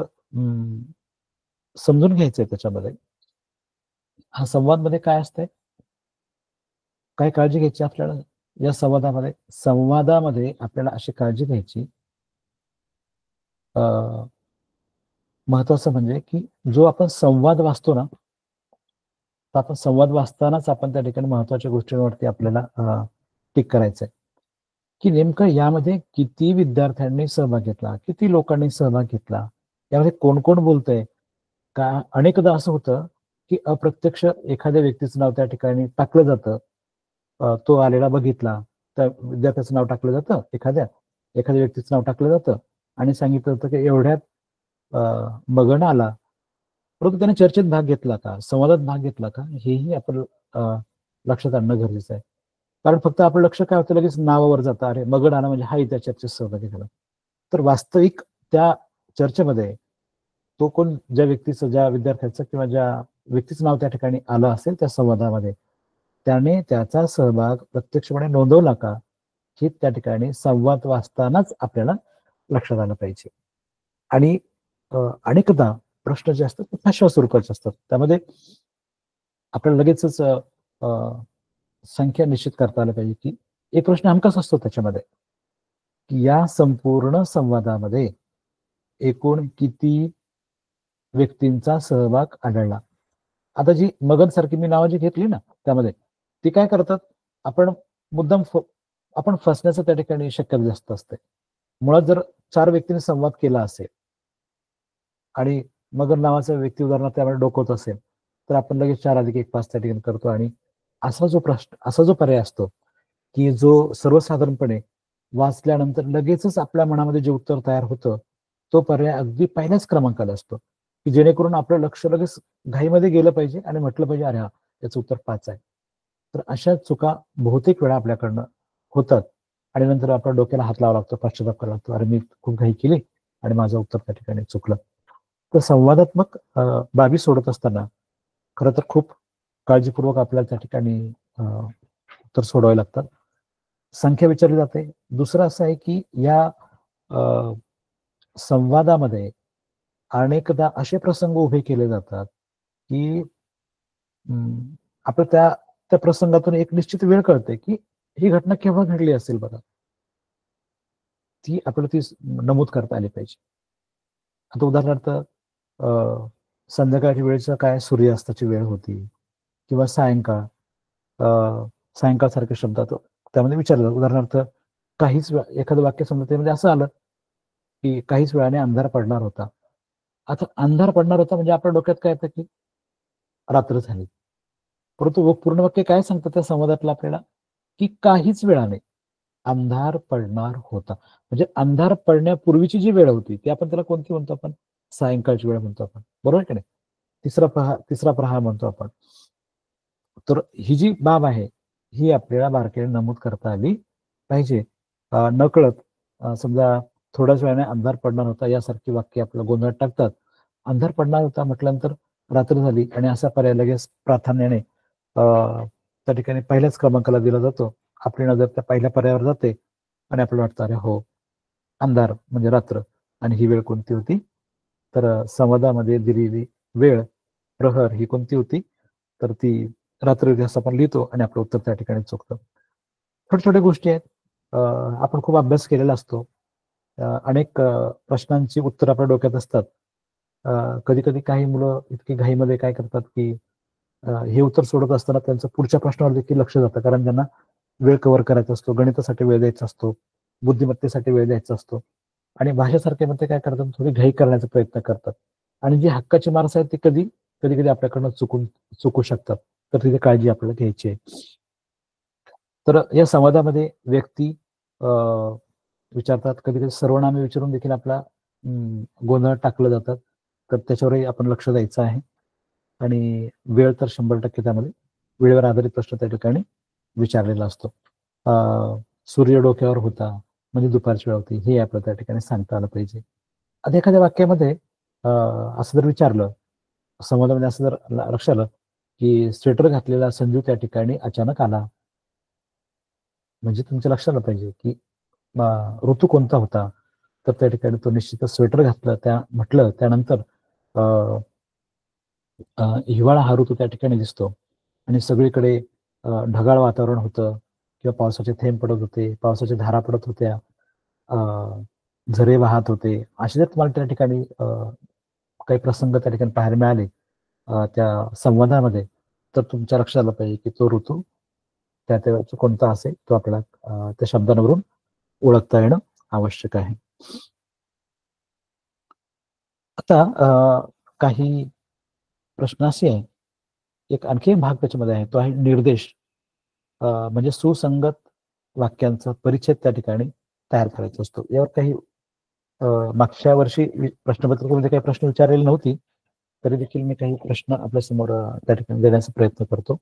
Speaker 1: समजून घ्यायचंय त्याच्यामध्ये. हा संवादमध्ये काय असतंय, काय काळजी घ्यायची आपल्याला या संवादामध्ये आपल्याला अशी काळजी घ्यायची, महत्वाचं म्हणजे की जो आपण संवाद वाचतो ना, तर आपण संवाद वाचतानाच आपण त्या ठिकाणी महत्वाच्या गोष्टींवरती आपल्याला टिक करायचंय, की नेमकं यामध्ये किती विद्यार्थ्यांनी सहभाग घेतला, किती लोकांनी सहभाग घेतला, यामध्ये कोण कोण बोलतंय. का अनेकदा असं होतं की अप्रत्यक्ष एखाद्या व्यक्तीचं नाव त्या ठिकाणी टाकलं जातं, तो आलेला बघितला, त्या विद्यार्थ्याचं नाव टाकलं जातं, एखाद्या व्यक्तीचं नाव टाकलं जातं आणि सांगितलं होतं की एवढ्यात मगन आला, परंतु त्याने चर्चेत भाग घेतला का, संवादात भाग घेतला का, हेही आपण लक्षात आणणं गरजेचं आहे. कारण फक्त आपलं लक्ष काय होतं, लगेच नावावर जातं, अरे मगन आला म्हणजे हाही त्या चर्चेत सहभागी झाला. तर वास्तविक त्या चर्चेमध्ये तो कोण, ज्या विद्यार्थ्याचं किंवा ज्या व्यक्तीचं नाव त्या ठिकाणी आलं असेल त्या संवादामध्ये, त्याने त्याचा सहभाग प्रत्यक्षपणे नोंदवला का, हे त्या ठिकाणी संवाद वाचतानाच आपल्याला लक्षात आलं पाहिजे. आणि अनेकदा प्रश्न जे असतात ते फाशा स्वरूपाचे असतात. त्यामध्ये आपल्याला लगेचच संख्या निश्चित करता आलं पाहिजे, की एक प्रश्न हमखास असतो त्याच्यामध्ये, की या संपूर्ण संवादामध्ये एकूण किती व्यक्तींचा सहभाग आढळला. आता जी मगन सारखी मी नावं जी घेतली ना, त्यामध्ये ती काय करतात, आपण मुद्दाम आपण फसण्याचं त्या ठिकाणी शक्यता जास्त असते. मुळात जर 4 व्यक्तींनी संवाद केला असेल आणि मगन नावाचा व्यक्ती उदाहरणार्थ त्यामध्ये डोकवत असेल, तर आपण लगेच 4 अधिक 1 5 त्या ठिकाणी करतो आणि असा जो पर्याय असतो, की जो सर्वसाधारणपणे वाचल्यानंतर लगेचच आपल्या मनामध्ये जे उत्तर तयार होतं, तो पर्याय अगदी पहिल्याच क्रमांकाला असतो, की जेणेकरून आपलं लक्ष लगेच घाईमध्ये गेलं पाहिजे आणि म्हटलं पाहिजे, अरे हा, याचं उत्तर 5 आहे. तर अशा चुका बहुतेक वेळा आपल्याकडनं होतात आणि नंतर आपल्या डोक्याला हात लावावा लागतो, पश्चाताप करावा लागतो, अरे मी खूप घाई केली आणि माझं उत्तर त्या ठिकाणी चुकलं. तर संवादात्मक बाबी सोडत असताना खरं तर खूप काळजीपूर्वक आपल्याला त्या ठिकाणी उत्तर सोडवावे लागतात. संख्या विचारली जाते. दुसरं असं आहे की या संवादामध्ये अनेकदा असे प्रसंग उभे केले जातात की आपलं त्या प्रसंगातून एक निश्चित वेळ कळते की ही घटना केव्हा घडली असेल बघा, ती आपल्याला ती नमूद करता आली पाहिजे. आता उदाहरणार्थ संध्याकाळच्या वेळेचं काय सूर्यास्ताची वेळ होती किंवा सायंकाळ, सायंकाळ सारखे शब्द त्यामध्ये विचारलं. उदाहरणार्थ काहीच एखादं वाक्य समजा त्यामध्ये असं आलं की काहीच वेळाने अंधार पडणार होता. आता अंधार पडणार होता म्हणजे आपल्या डोक्यात काय येतं की रात्र झाली. परंतु पूर्ण वाक्य काय सांगतं त्या संवादातलं आपल्याला, की काहीच वेळाने अंधार पडणार होता. म्हणजे अंधार पडण्यापूर्वीची जी वेळ होती ती आपण त्याला कोणती म्हणतो? आपण सायंकाळची वेळ म्हणतो आपण, बरोबर की नाही? तिसरा प्रहार म्हणतो आपण. तर ही जी बाब आहे ही आपल्याला बारकाईने नमूद करता आली पाहिजे. नकळत समजा थोड्याच वेळाने अंधार पडणार होता यासारखी वाक्य आपल्याला गोंधळात टाकतात. अंधार पडणार होता म्हटल्यानंतर रात्र झाली आणि असा पर्याय लगेच प्राधान्याने त्या ठिकाणी पहिल्याच क्रमांकाला दिला जातो. आपली नजर त्या पहिल्या पर्यायावर जाते आणि आपल्याला वाटतं अरे हो, अंधार म्हणजे रात्र. आणि ही वेळ कोणती होती? तर संवादामध्ये दिलेली वेळ प्रहर ही कोणती होती? तर ती रात्र असं आपण लिहितो आणि आपलं उत्तर त्या ठिकाणी चुकतं. छोट्या छोट्या गोष्टी आहेत. आपण खूप अभ्यास केलेला असतो. अनेक प्रश्नांची उत्तर आपल्या डोक्यात असतात. कधी कधी काही मुलं इतकी घाईमध्ये काय करतात की हे उत्तर सोडत असताना त्यांचं पुढच्या प्रश्नावर देखील लक्ष जातं, कारण त्यांना वेळ कव्हर करायचा असतो, गणितासाठी वेळ द्यायचा असतो, बुद्धिमत्तेसाठी वेळ द्यायचा असतो. आणि भाषेसारखे मध्ये काय करतात, थोडी घाई करण्याचा प्रयत्न करतात. आणि जी हक्काची माणसं आहेत ती कधी कधी आपल्याकडनं चुकू शकतात. तर तिथे काळजी आपल्याला घ्यायची आहे. तर या संवादामध्ये व्यक्ती विचारतात, कधी कधी सर्वनामे विचारून देखील आपला गोंधळ टाकलं जातात. तर त्याच्यावरही आपण लक्ष द्यायचं आहे. आणि वेळ तर 100% त्यामध्ये वेळेवर आधारित प्रश्न त्या ठिकाणी विचारलेला असतो. सूर्य डोक्यावर होता म्हणजे दुपारची वेळ होती हे आपल्याला त्या ठिकाणी सांगता आलं पाहिजे. आता एखाद्या वाक्यामध्ये असं जर विचारलं, संवादामध्ये असं जर लक्ष आलं की स्वेटर घातलेला संजू त्या ठिकाणी अचानक आला, म्हणजे तुमच्या लक्षात आलं पाहिजे की ऋतू कोणता होता? तर त्या ठिकाणी तो निश्चितच स्वेटर घातलं म्हटलं त्यानंतर हिवाळा हा ऋतू त्या ठिकाणी दिसतो आणि सगळीकडे ढगाळ वातावरण होतं किंवा पावसाचे थेंब पडत होते, पावसाच्या धारा पडत होत्या, झरे वाहत होते. असे जर तुम्हाला त्या ठिकाणी काही प्रसंग त्या ठिकाणी पाहायला मिळाले त्या संवादामध्ये, तर तुमच्या लक्षात आलं पाहिजे की तो ऋतू त्या वेळेचा कोणता असेल तो आपल्याला त्या शब्दांवरून ओळखता येणं आवश्यक आहे. आता काही प्रश्न असे आहे, एक आणखी एक भाग त्याच्यामध्ये आहे, तो आहे निर्देश. म्हणजे सुसंगत वाक्यांचा परिच्छेद त्या ठिकाणी तयार करायचा असतो. यावर काही मागच्या वर्षी प्रश्नपत्रिकेमध्ये काही प्रश्न विचारलेले नव्हती, तरी देखील मी काही प्रश्न आपल्या समोर त्या ठिकाणी देण्याचा प्रयत्न करतो.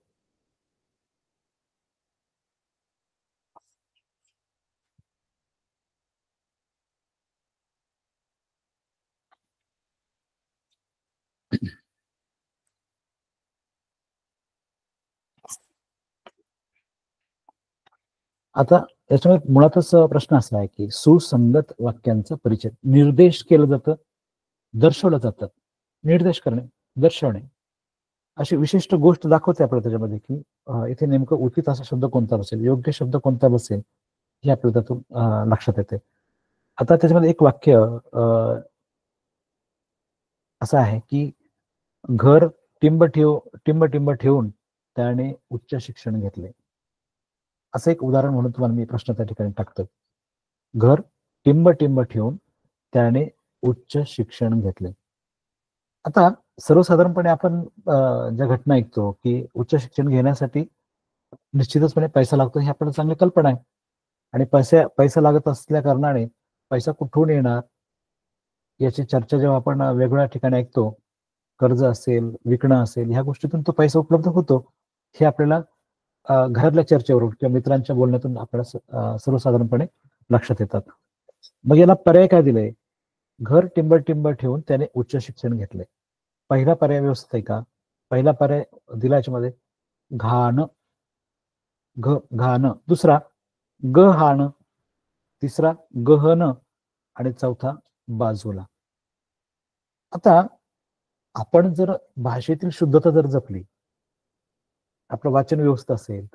Speaker 1: आता याच्यामध्ये मुळातच प्रश्न असा आहे की सुसंगत वाक्यांचा परिचय, निर्देश केलं जातं, दर्शवलं जातं. निर्देश करणे, दर्शवणे अशी विशिष्ट गोष्ट दाखवते आपल्याला त्याच्यामध्ये की इथे नेमकं उचित असा शब्द कोणता बसेल, योग्य शब्द कोणता बसेल हे आपल्याला त्यातून लक्षात येते. आता त्याच्यामध्ये एक वाक्य असं आहे की घर टिंब टिंब ठेवून त्याने उच्च शिक्षण घेतले. असं एक उदाहरण म्हणून तुम्हाला मी प्रश्न त्या ठिकाणी टाकतो. घर टिंब ठेवून त्याने उच्च शिक्षण घेतले. आता सर्वसाधारणपणे आपण ज्या घटना ऐकतो की उच्च शिक्षण घेण्यासाठी निश्चितचपणे पैसा लागतो हे आपल्याला चांगली कल्पना आहे. आणि पैसा लागत असल्या कारणाने पैसा कुठून येणार याची चर्चा जेव्हा आपण वेगवेगळ्या ठिकाणी ऐकतो, कर्ज असेल, विकणं असेल, ह्या गोष्टीतून तो पैसा उपलब्ध होतो हे आपल्याला घरातल्या चर्चेवरून किंवा मित्रांच्या बोलण्यातून आपल्याला सर्वसाधारणपणे लक्षात येतात. मग याला पर्याय काय दिले? घर टिंब ठेवून त्याने उच्च शिक्षण घेतले. पहिला पर्याय व्यवस्थित आहे का? पहिला पर्याय दिला याच्यामध्ये घाण, घाण. दुसरा गहाण, तिसरा गहन आणि चौथा बाजूला. आता आपण जर भाषेतील शुद्धता जर जपली, आपलं वाचन व्यवस्था असेल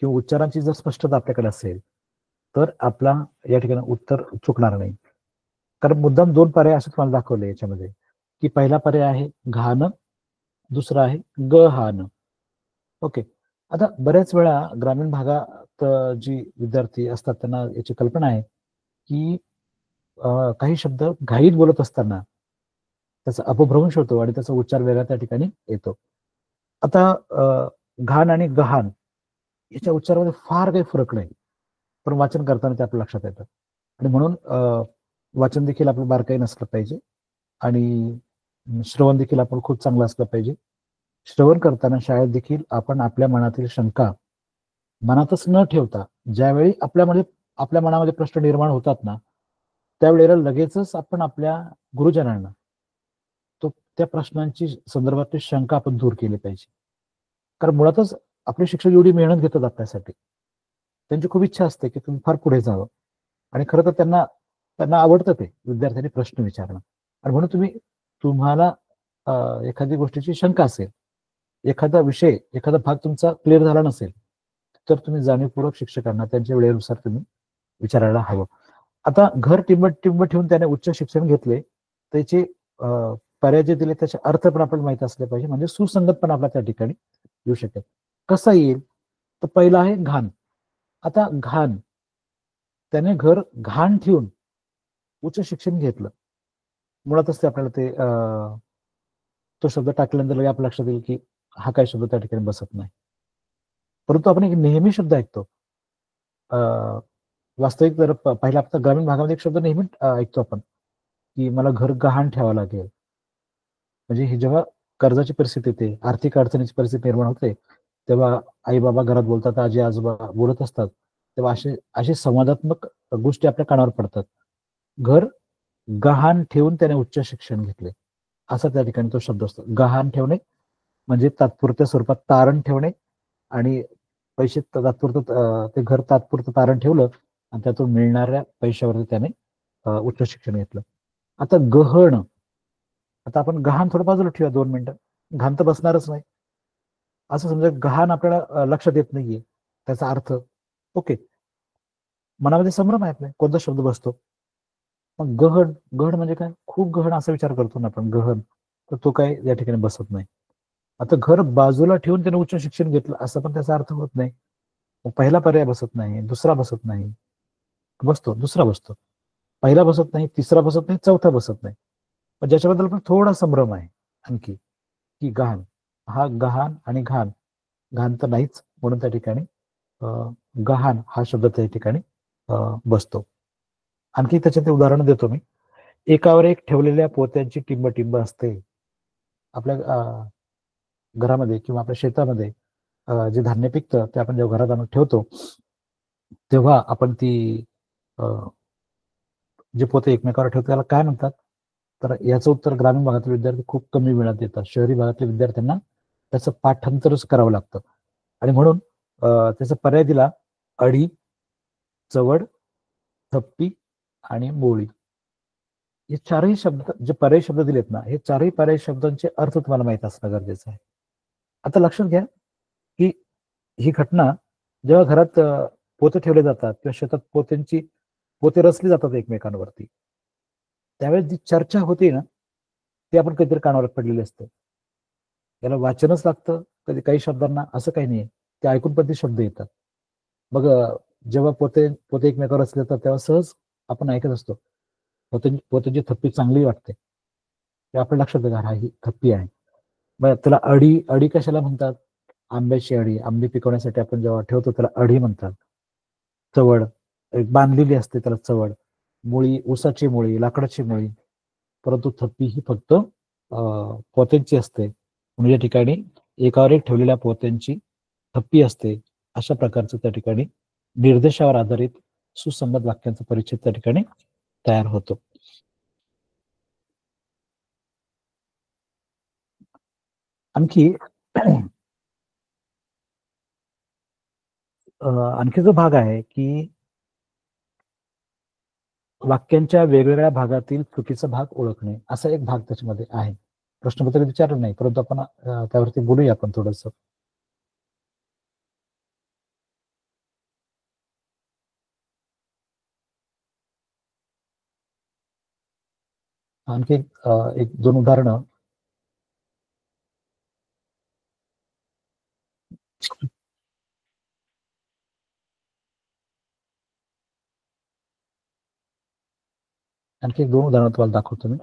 Speaker 1: किंवा उच्चारांची जर स्पष्टता आपल्याकडे असेल, तर आपला या ठिकाणी उत्तर चुकणार नाही. कारण मुद्दाम दोन पर्याय असं तुम्हाला दाखवले याच्यामध्ये, की पहिला पर्याय आहे घाण, दुसरा आहे गहाण. ओके. आता बऱ्याच वेळा ग्रामीण भागात जी विद्यार्थी असतात त्यांना याची कल्पना आहे की काही शब्द घाईत बोलत असताना त्याचा अपभ्रंश होतो आणि त्याचा उच्चार वेगळा त्या ठिकाणी येतो. आता घाण आणि गहाण याच्या उच्चारामध्ये फार काही फरक नाही, पण वाचन करताना ते आपल्या लक्षात येतं. आणि म्हणून वाचन देखील आपलं बारकाई नसलं पाहिजे आणि श्रवण देखील आपण खूप चांगलं असलं पाहिजे. श्रवण करताना शाळेत देखील आपण आपल्या मनातील शंका मनातच न ठेवता ज्यावेळी आपल्या मनामध्ये प्रश्न निर्माण होतात ना, त्यावेळेला लगेचच आपण आपल्या गुरुजनांना त्या प्रश्नांची संदर्भातली शंका आपण दूर केली पाहिजे. कारण मुळातच आपले शिक्षक एवढी मेहनत घेतात आपल्यासाठी, त्यांची खूप इच्छा असते की तुम्ही फार पुढे जावं आणि खरं तर त्यांना त्यांना आवडतं ते विद्यार्थ्यांनी प्रश्न विचारणं. आणि म्हणून तुम्हाला एखादी गोष्टीची शंका असेल, एखादा विषय एखादा भाग तुमचा क्लिअर झाला नसेल, तर तुम्ही जाणीवपूर्वक शिक्षकांना त्यांच्या वेळेनुसार तुम्ही विचारायला हवं. आता घर टिंब ठेवून त्याने उच्च शिक्षण घेतले, त्याचे पर्याय जे दिले त्याचे अर्थ पण आपल्याला माहित असले पाहिजे, म्हणजे सुसंगत पण आपला त्या ठिकाणी येऊ शकेल. कसा येईल? तर पहिला आहे घाण. आता घाण, त्याने घर घाण ठेवून उच्च शिक्षण घेतलं. मुळातच ते आपल्याला तो शब्द टाकल्यानंतर लगेच आपल्या लक्षात येईल की हा काय शब्द त्या ठिकाणी बसत नाही. परंतु आपण एक नेहमी शब्द ऐकतो. वास्तविक जर पहिला आपल्या ग्रामीण भागामध्ये एक शब्द नेहमी ऐकतो आपण, की मला घर गहाण ठेवावं लागेल. म्हणजे ही जेव्हा कर्जाची परिस्थिती येते, आर्थिक अडचणीची परिस्थिती निर्माण होते, तेव्हा आई बाबा घरात बोलतात, आजी आजोबा बोलत असतात, तेव्हा असे संवादात्मक गोष्टी आपल्या कानावर पडतात. घर गहाण ठेवून त्याने उच्च शिक्षण घेतले, असा त्या ठिकाणी तो शब्द असतो. गहाण ठेवणे म्हणजे तात्पुरत्या स्वरूपात तारण ठेवणे आणि पैसे तात्पुरतं ते घर तात्पुरतं तारण ठेवलं आणि त्यातून मिळणाऱ्या पैशावरती त्याने उच्च शिक्षण घेतलं. आता गहण, आता आपण गहाण थोडं बाजूला ठेवूया 2 मिनिटं. घाण तर बसणारच नाही. असं समजा गहाण आपल्याला लक्षात येत नाहीये त्याचा अर्थ. ओके. मनामध्ये संभ्रम आहे आपल्या कोणता शब्द बसतो. मग गहन, गहन म्हणजे काय? खूप गहन असा विचार करतो ना आपण गहन, तर तो काय या ठिकाणी बसत नाही. आता घर बाजूला ठेवून त्याने उच्च शिक्षण घेतलं असं पण त्याचा अर्थ होत नाही. मग पहिला पर्याय बसत नाही, दुसरा बसत नाही. बसतो, दुसरा बसतो. पहिला बसत नाही, तिसरा बसत नाही, चौथा बसत नाही. पण ज्याच्याबद्दल पण थोडा संभ्रम आहे आणखी, की गहाण. हा गहाण आणि घाण, घाण तर नाहीच म्हणून त्या ठिकाणी गहाण हा शब्द त्या ठिकाणी बसतो. आणखी त्याच्यात उदाहरण देतो मी. एकावर एक ठेवलेल्या पोत्यांची टिंब असते. आपल्या घरामध्ये किंवा आपल्या शेतामध्ये जे धान्य पिकतं ते आपण जेव्हा घरात आणून ठेवतो, तेव्हा आपण ती जे पोते एकमेकावर ठेवतो त्याला काय म्हणतात? तर याचं उत्तर ग्रामीण भागातील विद्यार्थी खूप कमी वेळात देतात. शहरी भागातल्या विद्यार्थ्यांना त्याचं पाठांतरच करावं लागतं. आणि म्हणून त्याचा पर्याय दिला अढी, चवड, थप्पी आणि मोळी. हे चारही शब्द जे पर्यायी शब्द दिलेत ना, हे चारही पर्यायी शब्दांचे अर्थ तुम्हाला माहित असणं गरजेचं आहे. आता लक्षात घ्या, की ही घटना जेव्हा घरात पोते ठेवले जातात किंवा शेतात पोते रचले जातात एकमेकांवरती, त्यावेळेस जी चर्चा होते ना, ती आपण कधीतरी कानावर पडलेली असते. त्याला वाचनच लागतं, कधी काही शब्दांना असं काही नाही. ते ऐकून पण ते शब्द येतात. मग जेव्हा पोते पोते एकमेकावर रचले जातात तेव्हा सहज आपण ऐकत असतो. पोत्यांची थप्पी चांगली वाटते. ते आपल्या लक्षात येतं, हा ही थप्पी आहे. मग त्याला अडी अडी कशाला म्हणतात? आंब्याची अडी, आंबे पिकवण्यासाठी आपण जेव्हा ठेवतो त्याला अडी म्हणतात. चवड, एक बांधलेली असते त्याला चवड. मुळी, ऊसाची मुळी, लाकडाची मुळी. परंतु थप्पी ही फक्त पोत्यांची असते. म्हणजे या ठिकाणी एकावर एक ठेवलेल्या पोत्यांची थप्पी असते. अशा प्रकारचं त्या ठिकाणी निर्देशावर आधारित सुसंगत वाक्यांचा परिच्छेद त्या ठिकाणी तयार होतो. आणखी आणखी जो भाग आहे की वाक्यांच्या वेगवेगळ्या भागातील चुकीचा भाग ओळखणे, असा एक भाग त्याच्यामध्ये आहे. प्रश्नपत्रिकेत विचारलं नाही, परंतु आपण त्यावरती बोलूया आपण थोडस. आणखी एक दोन उदाहरणं. आणखी एक दोन उदाहरणं तुम्हाला दाखवतो मी.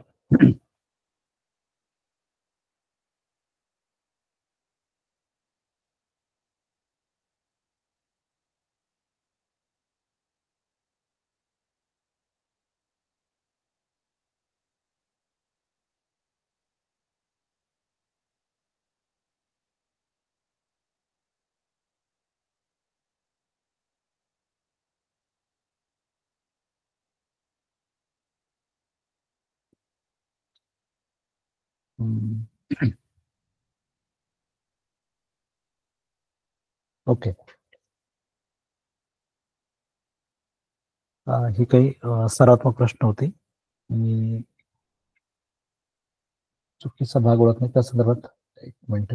Speaker 1: ओके. ही काही सरावात्मक प्रश्न होते. मी चुकीचा भाग ओळखणे त्या संदर्भात एक मिनिट.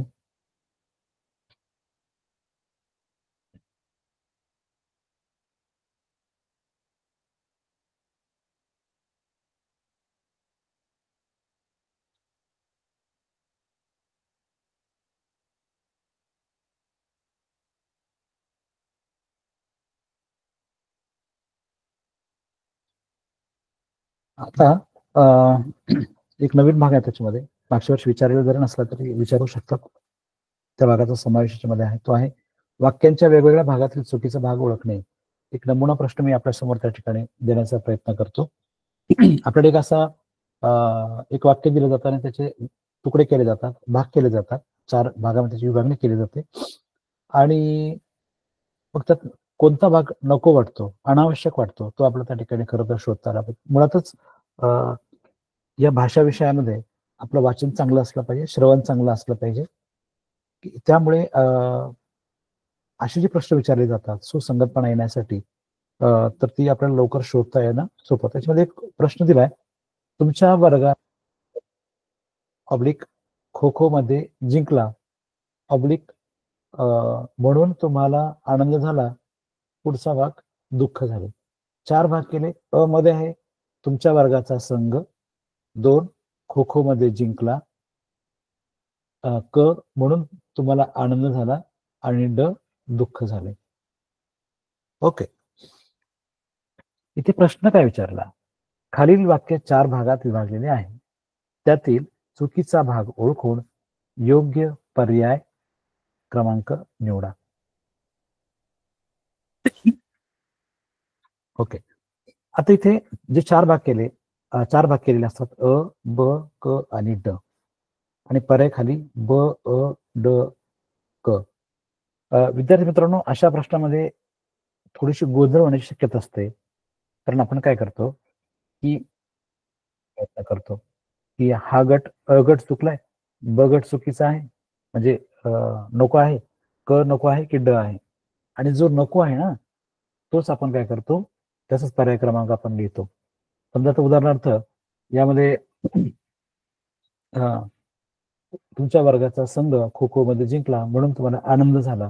Speaker 1: आता एक नवीन भाग आहे त्याच्यामध्ये. मागच्या वर्षी विचारलेला जरी नसला तरी विचारू शकतात. त्या भागाचा समावेश याच्यामध्ये आहे. तो आहे वाक्यांच्या वेगवेगळ्या भागातील चुकीचा भाग ओळखणे. एक नमुना प्रश्न मी आपल्या समोर त्या ठिकाणी देण्याचा प्रयत्न करतो. आपल्याकडे एक असा एक वाक्य दिलं जातं आणि त्याचे तुकडे केले जातात, भाग केले जातात. 4 भागामध्ये त्याची विभागणी केली जाते आणि मग त्यात कोणता भाग नको वाटतो, अनावश्यक वाटतो, तो आपल्याला त्या ठिकाणी खरं तर शोधता आला पाहिजे. मुळातच या भाषा विषयामध्ये आपलं वाचन चांगलं असलं पाहिजे, श्रवण चांगलं असलं पाहिजे. त्यामुळे असे जे प्रश्न विचारले जातात सुसंगतपणा येण्यासाठी, तर ती आपल्याला लवकर शोधता येणं सोपं. त्याच्यामध्ये एक प्रश्न दिलाय, तुमच्या वर्गात ऑब्लिक खो खो मध्ये जिंकला ऑब्लिक म्हणून तुम्हाला आनंद झाला, पुढचा भाग दुःख झाले. 4 भाग केले. अ मध्ये आहे तुमच्या वर्गाचा संघ, 2 खो खो मध्ये जिंकला, क म्हणून तुम्हाला आनंद झाला आणि ड दुःख झाले. ओके. इथे प्रश्न काय विचारला, खालील वाक्य 4 भागात विभागलेले आहे, त्यातील चुकीचा भाग ओळखून योग्य पर्याय क्रमांक निवडा. ओके. आता इथे जे 4 भाग केलेले असतात अ, ब, क आणि ड आणि पर्याय खाली ब, अ, ड, क. विद्यार्थी मित्रांनो, अशा प्रश्नामध्ये थोडीशी गोंधळ होण्याची शक्यता असते. कारण आपण काय करतो की प्रयत्न करतो की हा गट अ गट चुकलाय, ब गट चुकीचा आहे, म्हणजे नको आहे, क नको आहे की ड आहे. आणि जो नको आहे ना, तोच आपण काय करतो, त्याचाच पर्याय क्रमांक आपण लिहितो. समजा आता उदाहरणार्थ यामध्ये तुमच्या वर्गाचा संघ खो खो मध्ये जिंकला म्हणून तुम्हाला आनंद झाला,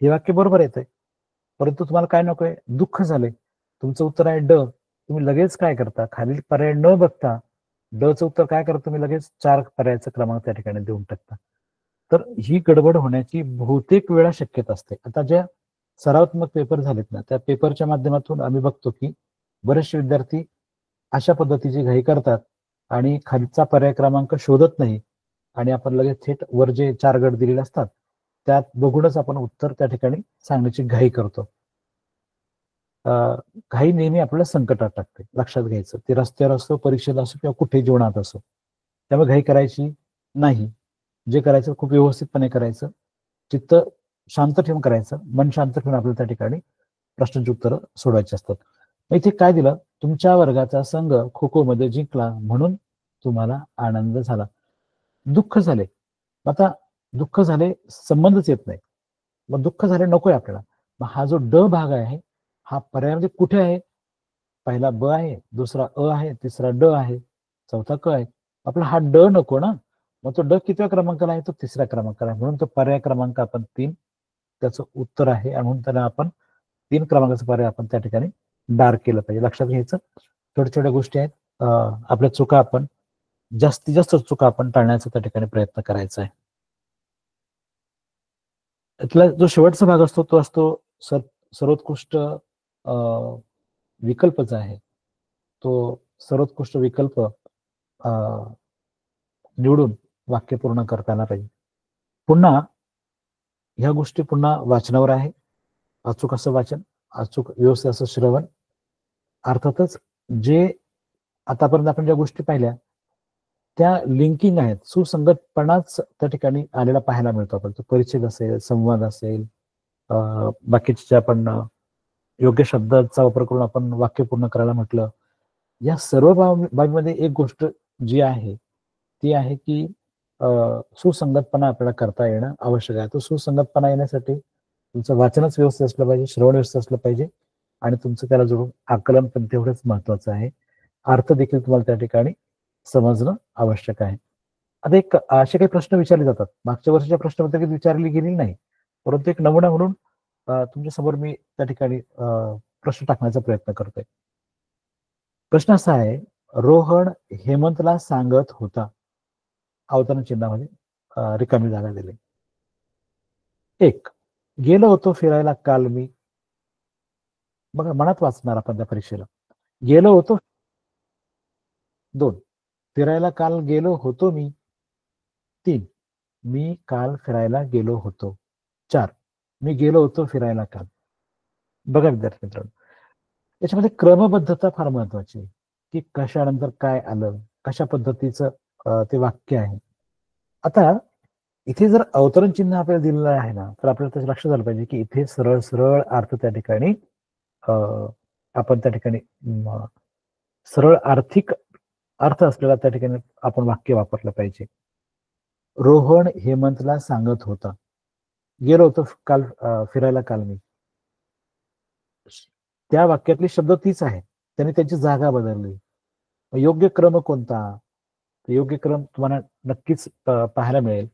Speaker 1: हे वाक्य बरोबर येतंय. परंतु तुम्हाला काय नकोय, दुःख झाले. तुमचं उत्तर आहे ड. तुम्ही लगेच काय करता, खालील पर्याय न बघता ड चं उत्तर काय करता, तुम्ही लगेच 4 पर्यायाचा क्रमांक त्या ठिकाणी देऊन टाकता. तर ही गडबड होण्याची बहुतेक वेळा शक्यता असते. आता ज्या सरावात्मक पेपर झालेत ना, त्या पेपरच्या माध्यमातून आम्ही बघतो की बरेचसे विद्यार्थी अशा पद्धतीची घाई करतात आणि खालचा पर्याय क्रमांक शोधत नाही आणि आपण लगेच थेट वर जे 4 गट दिलेले असतात त्यात बघूनच आपण उत्तर त्या ठिकाणी सांगण्याची घाई करतो. घाई नेहमी आपल्याला संकटात टाकते, लक्षात घ्यायचं. ते रस्त्यावर असो, परीक्षेत असो किंवा कुठे जीवनात असो. त्यामुळे घाई करायची नाही. जे करायचं खूप व्यवस्थितपणे करायचं. चित्त शांत ठेवून करायचं. मन शांत ठेवून आपल्याला त्या ठिकाणी प्रश्नांची उत्तरं सोडवायची असतात. इथे काय दिलं, तुमच्या वर्गाचा संघ खो खो मध्ये जिंकला म्हणून तुम्हाला आनंद झाला, दुःख झाले. आता दुःख झाले संबंधच येत नाही. मग दुःख झाले नकोय आपल्याला. मग हा जो ड भाग आहे, हा पर्यायामध्ये कुठे आहे? पहिला ब आहे, दुसरा अ आहे, तिसरा ड आहे, चौथा क आहे. आपला हा ड नको ना. मग तो ड कितव्या क्रमांकाला आहे? तो 3ऱ्या क्रमांकाला आहे. म्हणून तो पर्याय क्रमांक आपण 3 त्याचं उत्तर आहे आणि म्हणून त्याला आपण 3 क्रमांकाचा पर्याय आपण त्या ठिकाणी डार्क केलं पाहिजे. लक्षात घ्यायचं. छोट्या छोट्या गोष्टी आहेत. आपल्या चुका आपण जास्तीत जास्त चुका आपण टाळण्याचा त्या ठिकाणी प्रयत्न करायचा आहे. त्यातला जो शेवटचा भाग असतो तो असतो सर्वोत्कृष्ट विकल्प जो आहे तो सर्वोत्कृष्ट विकल्प निवडून वाक्य पूर्ण करता आला पाहिजे. पुन्हा ह्या गोष्टी पुन्हा वाचनावर आहे. अचूक असं वाचन, अचूक व्यवस्थित असं श्रवण. अर्थातच जे आतापर्यंत आपण ज्या गोष्टी पाहिल्या त्या लिंकिंग आहेत, सुसंगतपणाच त्या ठिकाणी आलेला पाहायला मिळतो. आपण तो परिच्छेद असेल, संवाद असेल, बाकीचे जे आपण योग्य शब्दाचा वापर करून आपण वाक्य पूर्ण करायला म्हटलं, या सर्व बाबीमध्ये एक गोष्ट जी आहे ती आहे की सुसंगतपणा आपल्याला करता येणं आवश्यक आहे. तो सुसंगतपणा येण्यासाठी तुमचं वाचनच व्यवस्थित असलं पाहिजे, श्रवण व्यवस्थित असलं पाहिजे आणि तुमचं त्याला जोडून आकलन पण तेवढंच महत्वाचं आहे. अर्थ देखील तुम्हाला त्या ठिकाणी समजणं आवश्यक आहे. आता एक असे काही प्रश्न विचारले जातात. मागच्या वर्षीच्या प्रश्नपत्रिकेत विचारली गेलेली नाही, परंतु एक नमुना म्हणून तुमच्या समोर मी त्या ठिकाणी प्रश्न टाकण्याचा प्रयत्न करतोय. प्रश्न असा आहे, रोहन हेमंतला सांगत होता. अवतरण चिन्हामध्ये रिकामी जागा दिली. 1. गेलो होतो फिरायला काल मी. बघा मनात वाचणार आपण त्या परीक्षेला. गेलो होतो. 2. फिरायला काल गेलो होतो मी. 3. मी काल फिरायला गेलो होतो. 4. मी गेलो होतो फिरायला काल. बघा विद्यार्थी मित्रांनो, याच्यामध्ये क्रमबद्धता फार महत्वाची आहे की कशानंतर काय आलं, कशा पद्धतीचं ते वाक्य आहे. आता इथे जर अवतरण चिन्ह आपल्याला दिलेलं आहे ना, तर आपल्याला त्याचं लक्षात झालं पाहिजे की इथे सरळ सरळ अर्थ त्या ठिकाणी आपण त्या ठिकाणी सरळ आर्थिक अर्थ असलेला त्या ठिकाणी आपण वाक्य वापरलं पाहिजे. रोहन हेमंतला सांगत होता. गेलो होतो काल फिरायला काल मी. त्या वाक्यातली शब्द तीच आहे, त्याने त्याची जागा बदलली. योग्य क्रम कोणता? योग्य क्रम तुम्हाला नक्कीच पाहायला मिळेल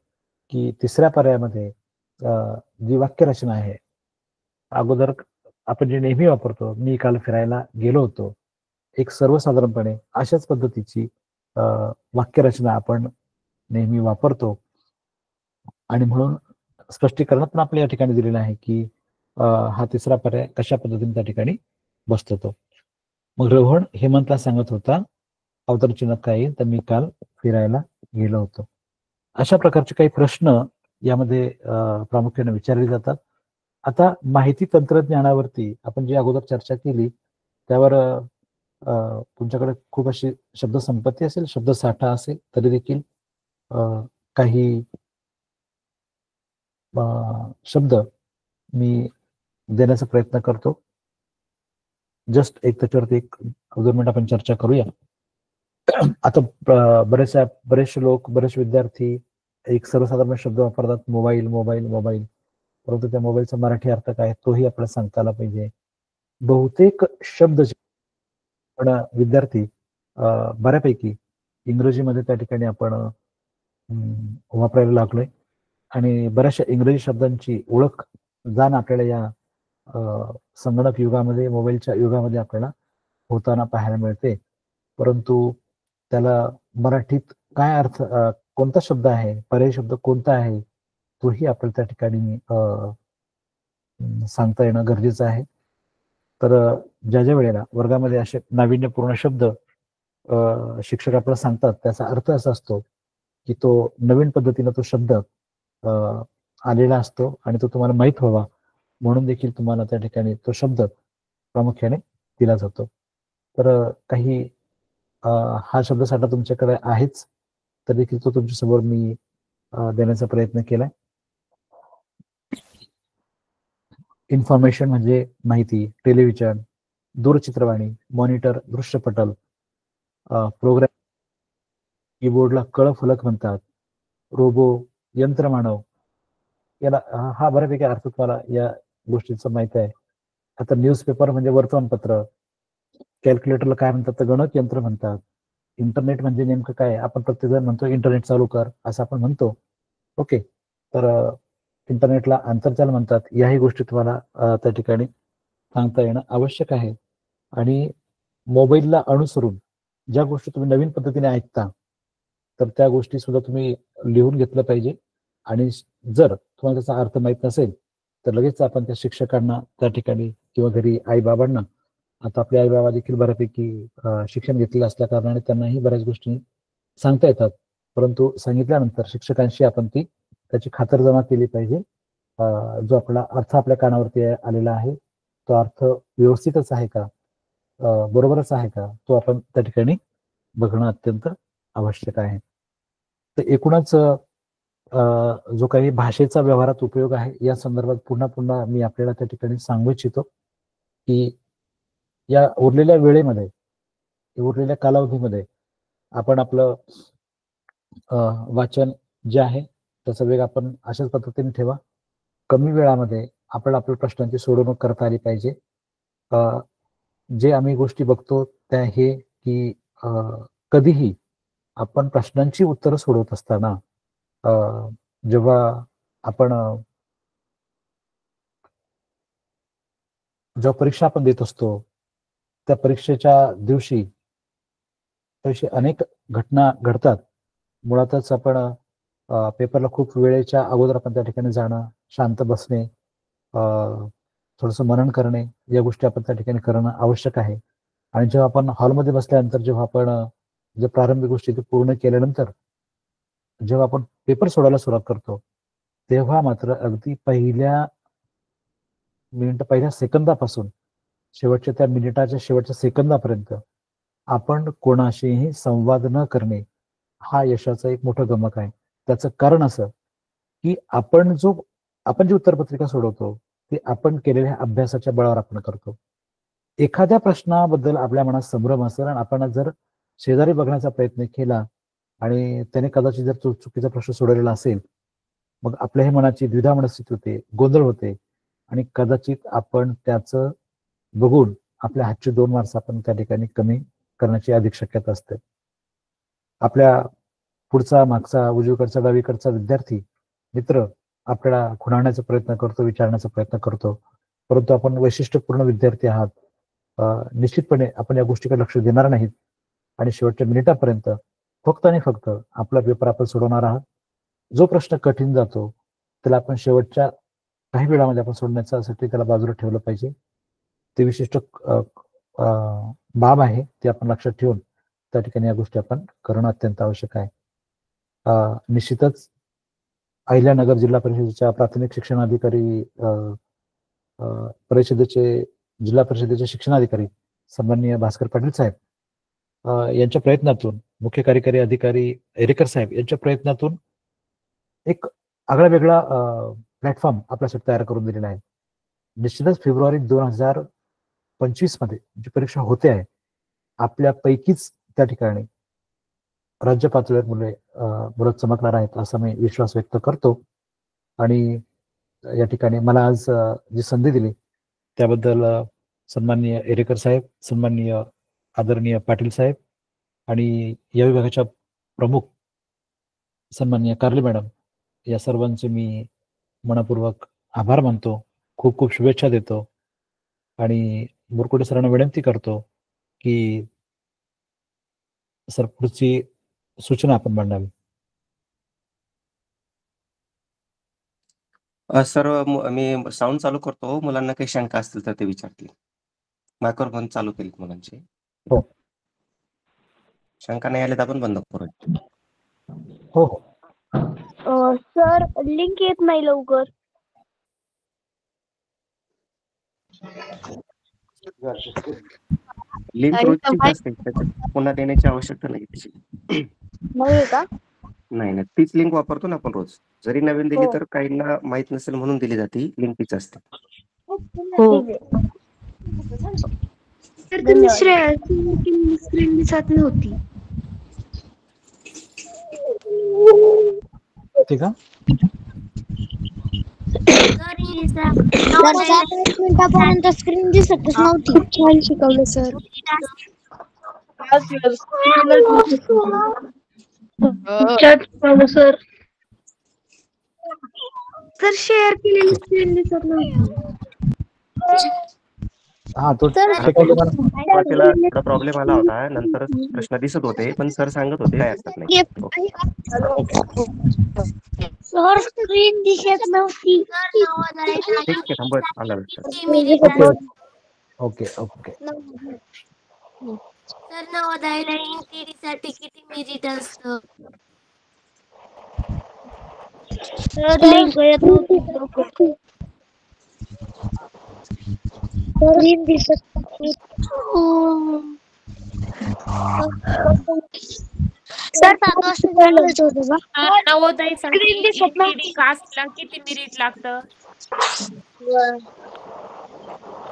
Speaker 1: की तिसऱ्या पर्यायामध्ये जी वाक्यरचना आहे, अगोदर आपण जे नेहमी वापरतो, मी काल फिरायला गेलो होतो, एक सर्वसाधारणपणे अशाच पद्धतीची वाक्यरचना आपण नेहमी वापरतो आणि म्हणून स्पष्टीकरणात पण आपल्या या ठिकाणी दिलेलं आहे की हा तिसरा पर्याय कशा पद्धतीने त्या ठिकाणी बसतो तो. मग रोहन हेमंतला सांगत होता, अवतरण चिन्हात काय येईल तर मी काल फिरायला गेलो होतो. अशा प्रकारचे काही प्रश्न यामध्ये प्रामुख्याने विचारले जातात. आता माहिती तंत्रज्ञानावरती आपण जी अगोदर चर्चा केली त्यावर तुमच्याकडे खूप अशी शब्दसंपत्ती असेल, शब्दसाठा असेल, तरी देखील काही शब्द मी देण्याचा प्रयत्न करतो. जस्ट एक त्याच्यावरती एक 2 मिनिट आपण चर्चा करूया. आता बरेचसे लोक, बरेचसे विद्यार्थी एक सर्वसाधारण शब्द वापरतात, मोबाईल मोबाईल मोबाईल. परंतु त्या मोबाईलचा मराठी अर्थ काय तोही आपल्याला सांगता आला पाहिजे. बहुतेक शब्द पण विद्यार्थी बऱ्यापैकी इंग्रजीमध्ये त्या ठिकाणी आपण वापरायला लागलोय आणि बऱ्याचशा इंग्रजी शब्दांची ओळख जाण आपल्याला या संगणक युगामध्ये, मोबाईलच्या युगामध्ये आपल्याला होताना पाहायला मिळते. परंतु त्याला मराठीत काय अर्थ, कोणता शब्द आहे, पर्यायी शब्द कोणता आहे, तोही आपल्याला त्या ठिकाणी सांगता येणं गरजेचं आहे. तर ज्या वेळेला वर्गामध्ये असे नाविन्यपूर्ण शब्द शिक्षक आपल्याला सांगतात, त्याचा अर्थ असा असतो की तो नवीन पद्धतीने तो शब्द आलेला असतो आणि तो तुम्हाला माहीत व्हावा म्हणून देखील तुम्हाला त्या ठिकाणी तो शब्द प्रामुख्याने दिला जातो. तर काही हा शब्दसाठा तुमच्याकडे आहेच, तर देखील तो तुमच्यासमोर मी देण्याचा प्रयत्न केलाय. इन्फॉर्मेशन म्हणजे माहिती, टेलिव्हिजन, दूरचित्रवाणी, मॉनिटर, दृश्यपटल, प्रोग्राम, कीबोर्डला कळफलक म्हणतात, रोबो, यंत्रमानव. याला हा बऱ्यापैकी अर्थ तुम्हाला या गोष्टीचा माहिती आहे. आता न्यूजपेपर म्हणजे वर्तमानपत्र, कॅल्क्युलेटरला काय म्हणतात तर गणक यंत्र म्हणतात. इंटरनेट म्हणजे नेमकं काय, आपण प्रत्येकजण म्हणतो इंटरनेट चालू कर असं आपण म्हणतो. ओके, तर इंटरनेटला आंतरजाल म्हणतात. याही गोष्टी तुम्हाला त्या ठिकाणी सांगता येणं आवश्यक आहे. आणि मोबाईलला अनुसरून ज्या गोष्टी तुम्ही नवीन पद्धतीने ऐकता तर त्या गोष्टी सुद्धा तुम्ही लिहून घेतलं पाहिजे. आणि जर तुम्हाला त्याचा अर्थ माहीत नसेल तर लगेच आपण त्या शिक्षकांना त्या ठिकाणी किंवा घरी आई-बाबांना, आता आपले आई-बाबा देखील बऱ्यापैकी शिक्षण घेतलेलं असल्या कारणाने त्यांनाही बऱ्याच गोष्टी सांगता येतात. परंतु सांगितल्यानंतर शिक्षकांशी आपण त्याची खातरजमा केली पाहिजे. जो आपला अर्थ आपल्या कानावरती आलेला आहे, तो अर्थ व्यवस्थितच आहे का, बरोबरच आहे का, तो आपण त्या ठिकाणी बघणं अत्यंत आवश्यक आहे. तर एकूणच जो काही भाषेचा व्यवहारात उपयोग आहे या संदर्भात पुन्हा पुन्हा मी आपल्याला त्या ठिकाणी सांगू इच्छितो की या उरलेल्या वेळेमध्ये, उरलेल्या कालावधीमध्ये आपण आपलं वाचन जे आहे त्याचा वेग आपण अशाच पद्धतीने ठेवा. कमी वेळामध्ये आपल्याला आपल्या प्रश्नांची सोडवणूक करता आली पाहिजे. जे आम्ही गोष्टी बघतो त्या हे की कधीही आपण प्रश्नांची उत्तरं सोडवत असताना जेव्हा आपण जेव्हा परीक्षा आपण देत असतो त्या परीक्षेच्या दिवशी अनेक घटना घडतात. मुळातच आपण पेपरला खूप वेळेच्या अगोदर आपण त्या ठिकाणी जाणं, शांत बसणे, थोडंसं मनन करणे, या गोष्टी आपण त्या ठिकाणी करणं आवश्यक आहे. आणि जेव्हा आपण हॉलमध्ये बसल्यानंतर जेव्हा आपण जे प्रारंभिक गोष्टी पूर्ण केल्यानंतर जेव्हा आपण पेपर सोडवायला सुरुवात करतो तेव्हा मात्र अगदी पहिल्या सेकंदापासून शेवटच्या त्या मिनिटाच्या शेवटच्या सेकंदापर्यंत आपण कोणाशीही संवाद न करणे हा यशाचा एक मोठा गमक आहे. त्याचं कारण असं की आपण जी उत्तरपत्रिका सोडवतो ती आपण केलेल्या अभ्यासाच्या बळावर आपण करतो. एखाद्या प्रश्नाबद्दल आपल्या मनात संभ्रम असेल आणि आपण जर शेजारी बघण्याचा प्रयत्न केला आणि त्याने कदाचित जर चुकीचा प्रश्न सोडवलेला असेल, मग आपल्या मनाची द्विधा मनस्थिती होते, गोंधळ होते आणि कदाचित आपण त्याचं बघून आपल्या हातचे 2 मार्क्स आपण त्या ठिकाणी कमी करण्याची अधिक शक्यता असते. आपल्या पुढचा, मागचा, उजवीकडचा, डावीकडचा विद्यार्थी मित्र आपल्याला खुणावण्याचा प्रयत्न करतो, विचारण्याचा प्रयत्न करतो, परंतु आपण वैशिष्ट्यपूर्ण विद्यार्थी आहात. निश्चितपणे आपण या गोष्टीकडे लक्ष देणार नाहीत आणि शेवटच्या मिनिटापर्यंत फक्त आणि फक्त आपला पेपर आपण सोडवणार आहात. जो प्रश्न कठीण जातो त्याला आपण शेवटच्या काही वेळामध्ये आपण सोडण्यासाठी त्याला बाजूला ठेवलं पाहिजे. ते विशिष्ट बाब आहे ते आपण लक्षात ठेवून त्या ठिकाणी या गोष्टी आपण करणं अत्यंत आवश्यक आहे. निश्चितच अहिल्यानगर जिल्हा परिषदेच्या प्राथमिक शिक्षणाधिकारी जिल्हा परिषदेचे शिक्षणाधिकारी सन्माननीय भास्कर पाटील साहेब यांच्या प्रयत्नातून, मुख्य कार्यकारी अधिकारी एरेकर साहेब यांच्या प्रयत्नातून एक आगळा वेगळा प्लॅटफॉर्म आपल्यासाठी तयार करून दिलेला आहे. निश्चितच फेब्रुवारी 2025 मध्ये जी परीक्षा होते आहे आपल्यापैकीच त्या ठिकाणी राज्य पातळीवर मुलं चमकणार आहेत असा मी विश्वास व्यक्त करतो. आणि या ठिकाणी मला आज जी संधी दिली त्याबद्दल सन्माननीय एरेकर साहेब, सन्माननीय आदरणीय पाटील साहेब आणि या विभागाच्या प्रमुख सन्माननीय कारले मॅडम या सर्वांचे मी मनपूर्वक आभार मानतो. खूप खूप शुभेच्छा देतो आणि मुरकुटे सरांना विनंती करतो की सर पुढची सूचना आपण मांडावी.
Speaker 2: सर मी साऊंड चालू करतो. मुलांना काही शंका असतील तर ते विचारतील. मायक्रोफोन चालू केलेत मुलांचे.
Speaker 1: हो.
Speaker 2: शंका नाही आल्या तर आपण बंद करू.
Speaker 1: हो हो.
Speaker 3: सर लिंक येत नाही लवकर.
Speaker 2: लिंक रोजचीच असते, त्याच्यात पुन्हा देण्याची आवश्यकता नाही त्याची.
Speaker 3: नाही का?
Speaker 2: नाही, तीच लिंक वापरतो ना आपण रोज. जरी नवीन दिली तर काहींना माहित नसेल म्हणून दिली जाते. लिंक तीच असते.
Speaker 3: तर तुम्ही स्क्रीन दिसत नव्हती.
Speaker 1: ठीक आहे.
Speaker 3: 7 मिनिटापर्यंत स्क्रीन दिसतच नव्हती. छान शिकवलं सर. सर शेअर केलेली स्क्रीन दिसत नव्हती.
Speaker 1: हा तो
Speaker 3: तर
Speaker 1: सेकंड वन
Speaker 2: सुरुवातीला थोडा प्रॉब्लेम आला होता, नंतर प्रश्न दिसत होते, पण सर सांगत होते काय हरकत नाही. ओके.
Speaker 3: सर स्क्रीन दिसत नव्हती.
Speaker 2: ठीक आहे, थांबत आला लक्षात.
Speaker 1: ओके ओके
Speaker 4: सर नवोदयाला इंटिरी साठी किती मेरिट असतं?
Speaker 3: सर लिंक येत नव्हती. स्क्रीन दिसत नव्हती. सर 7 वाजता बोलायचं होतं का?
Speaker 4: नवोदयासाठी
Speaker 3: स्क्रीन दिसत
Speaker 4: इंटिरी
Speaker 3: नव्हती.
Speaker 4: कास्टला किती मेरिट लागतं?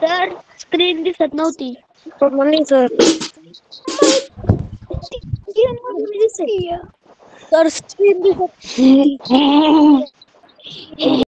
Speaker 3: सर स्क्रीन दिसत नव्हती. सर सर स्क्रीन दिसत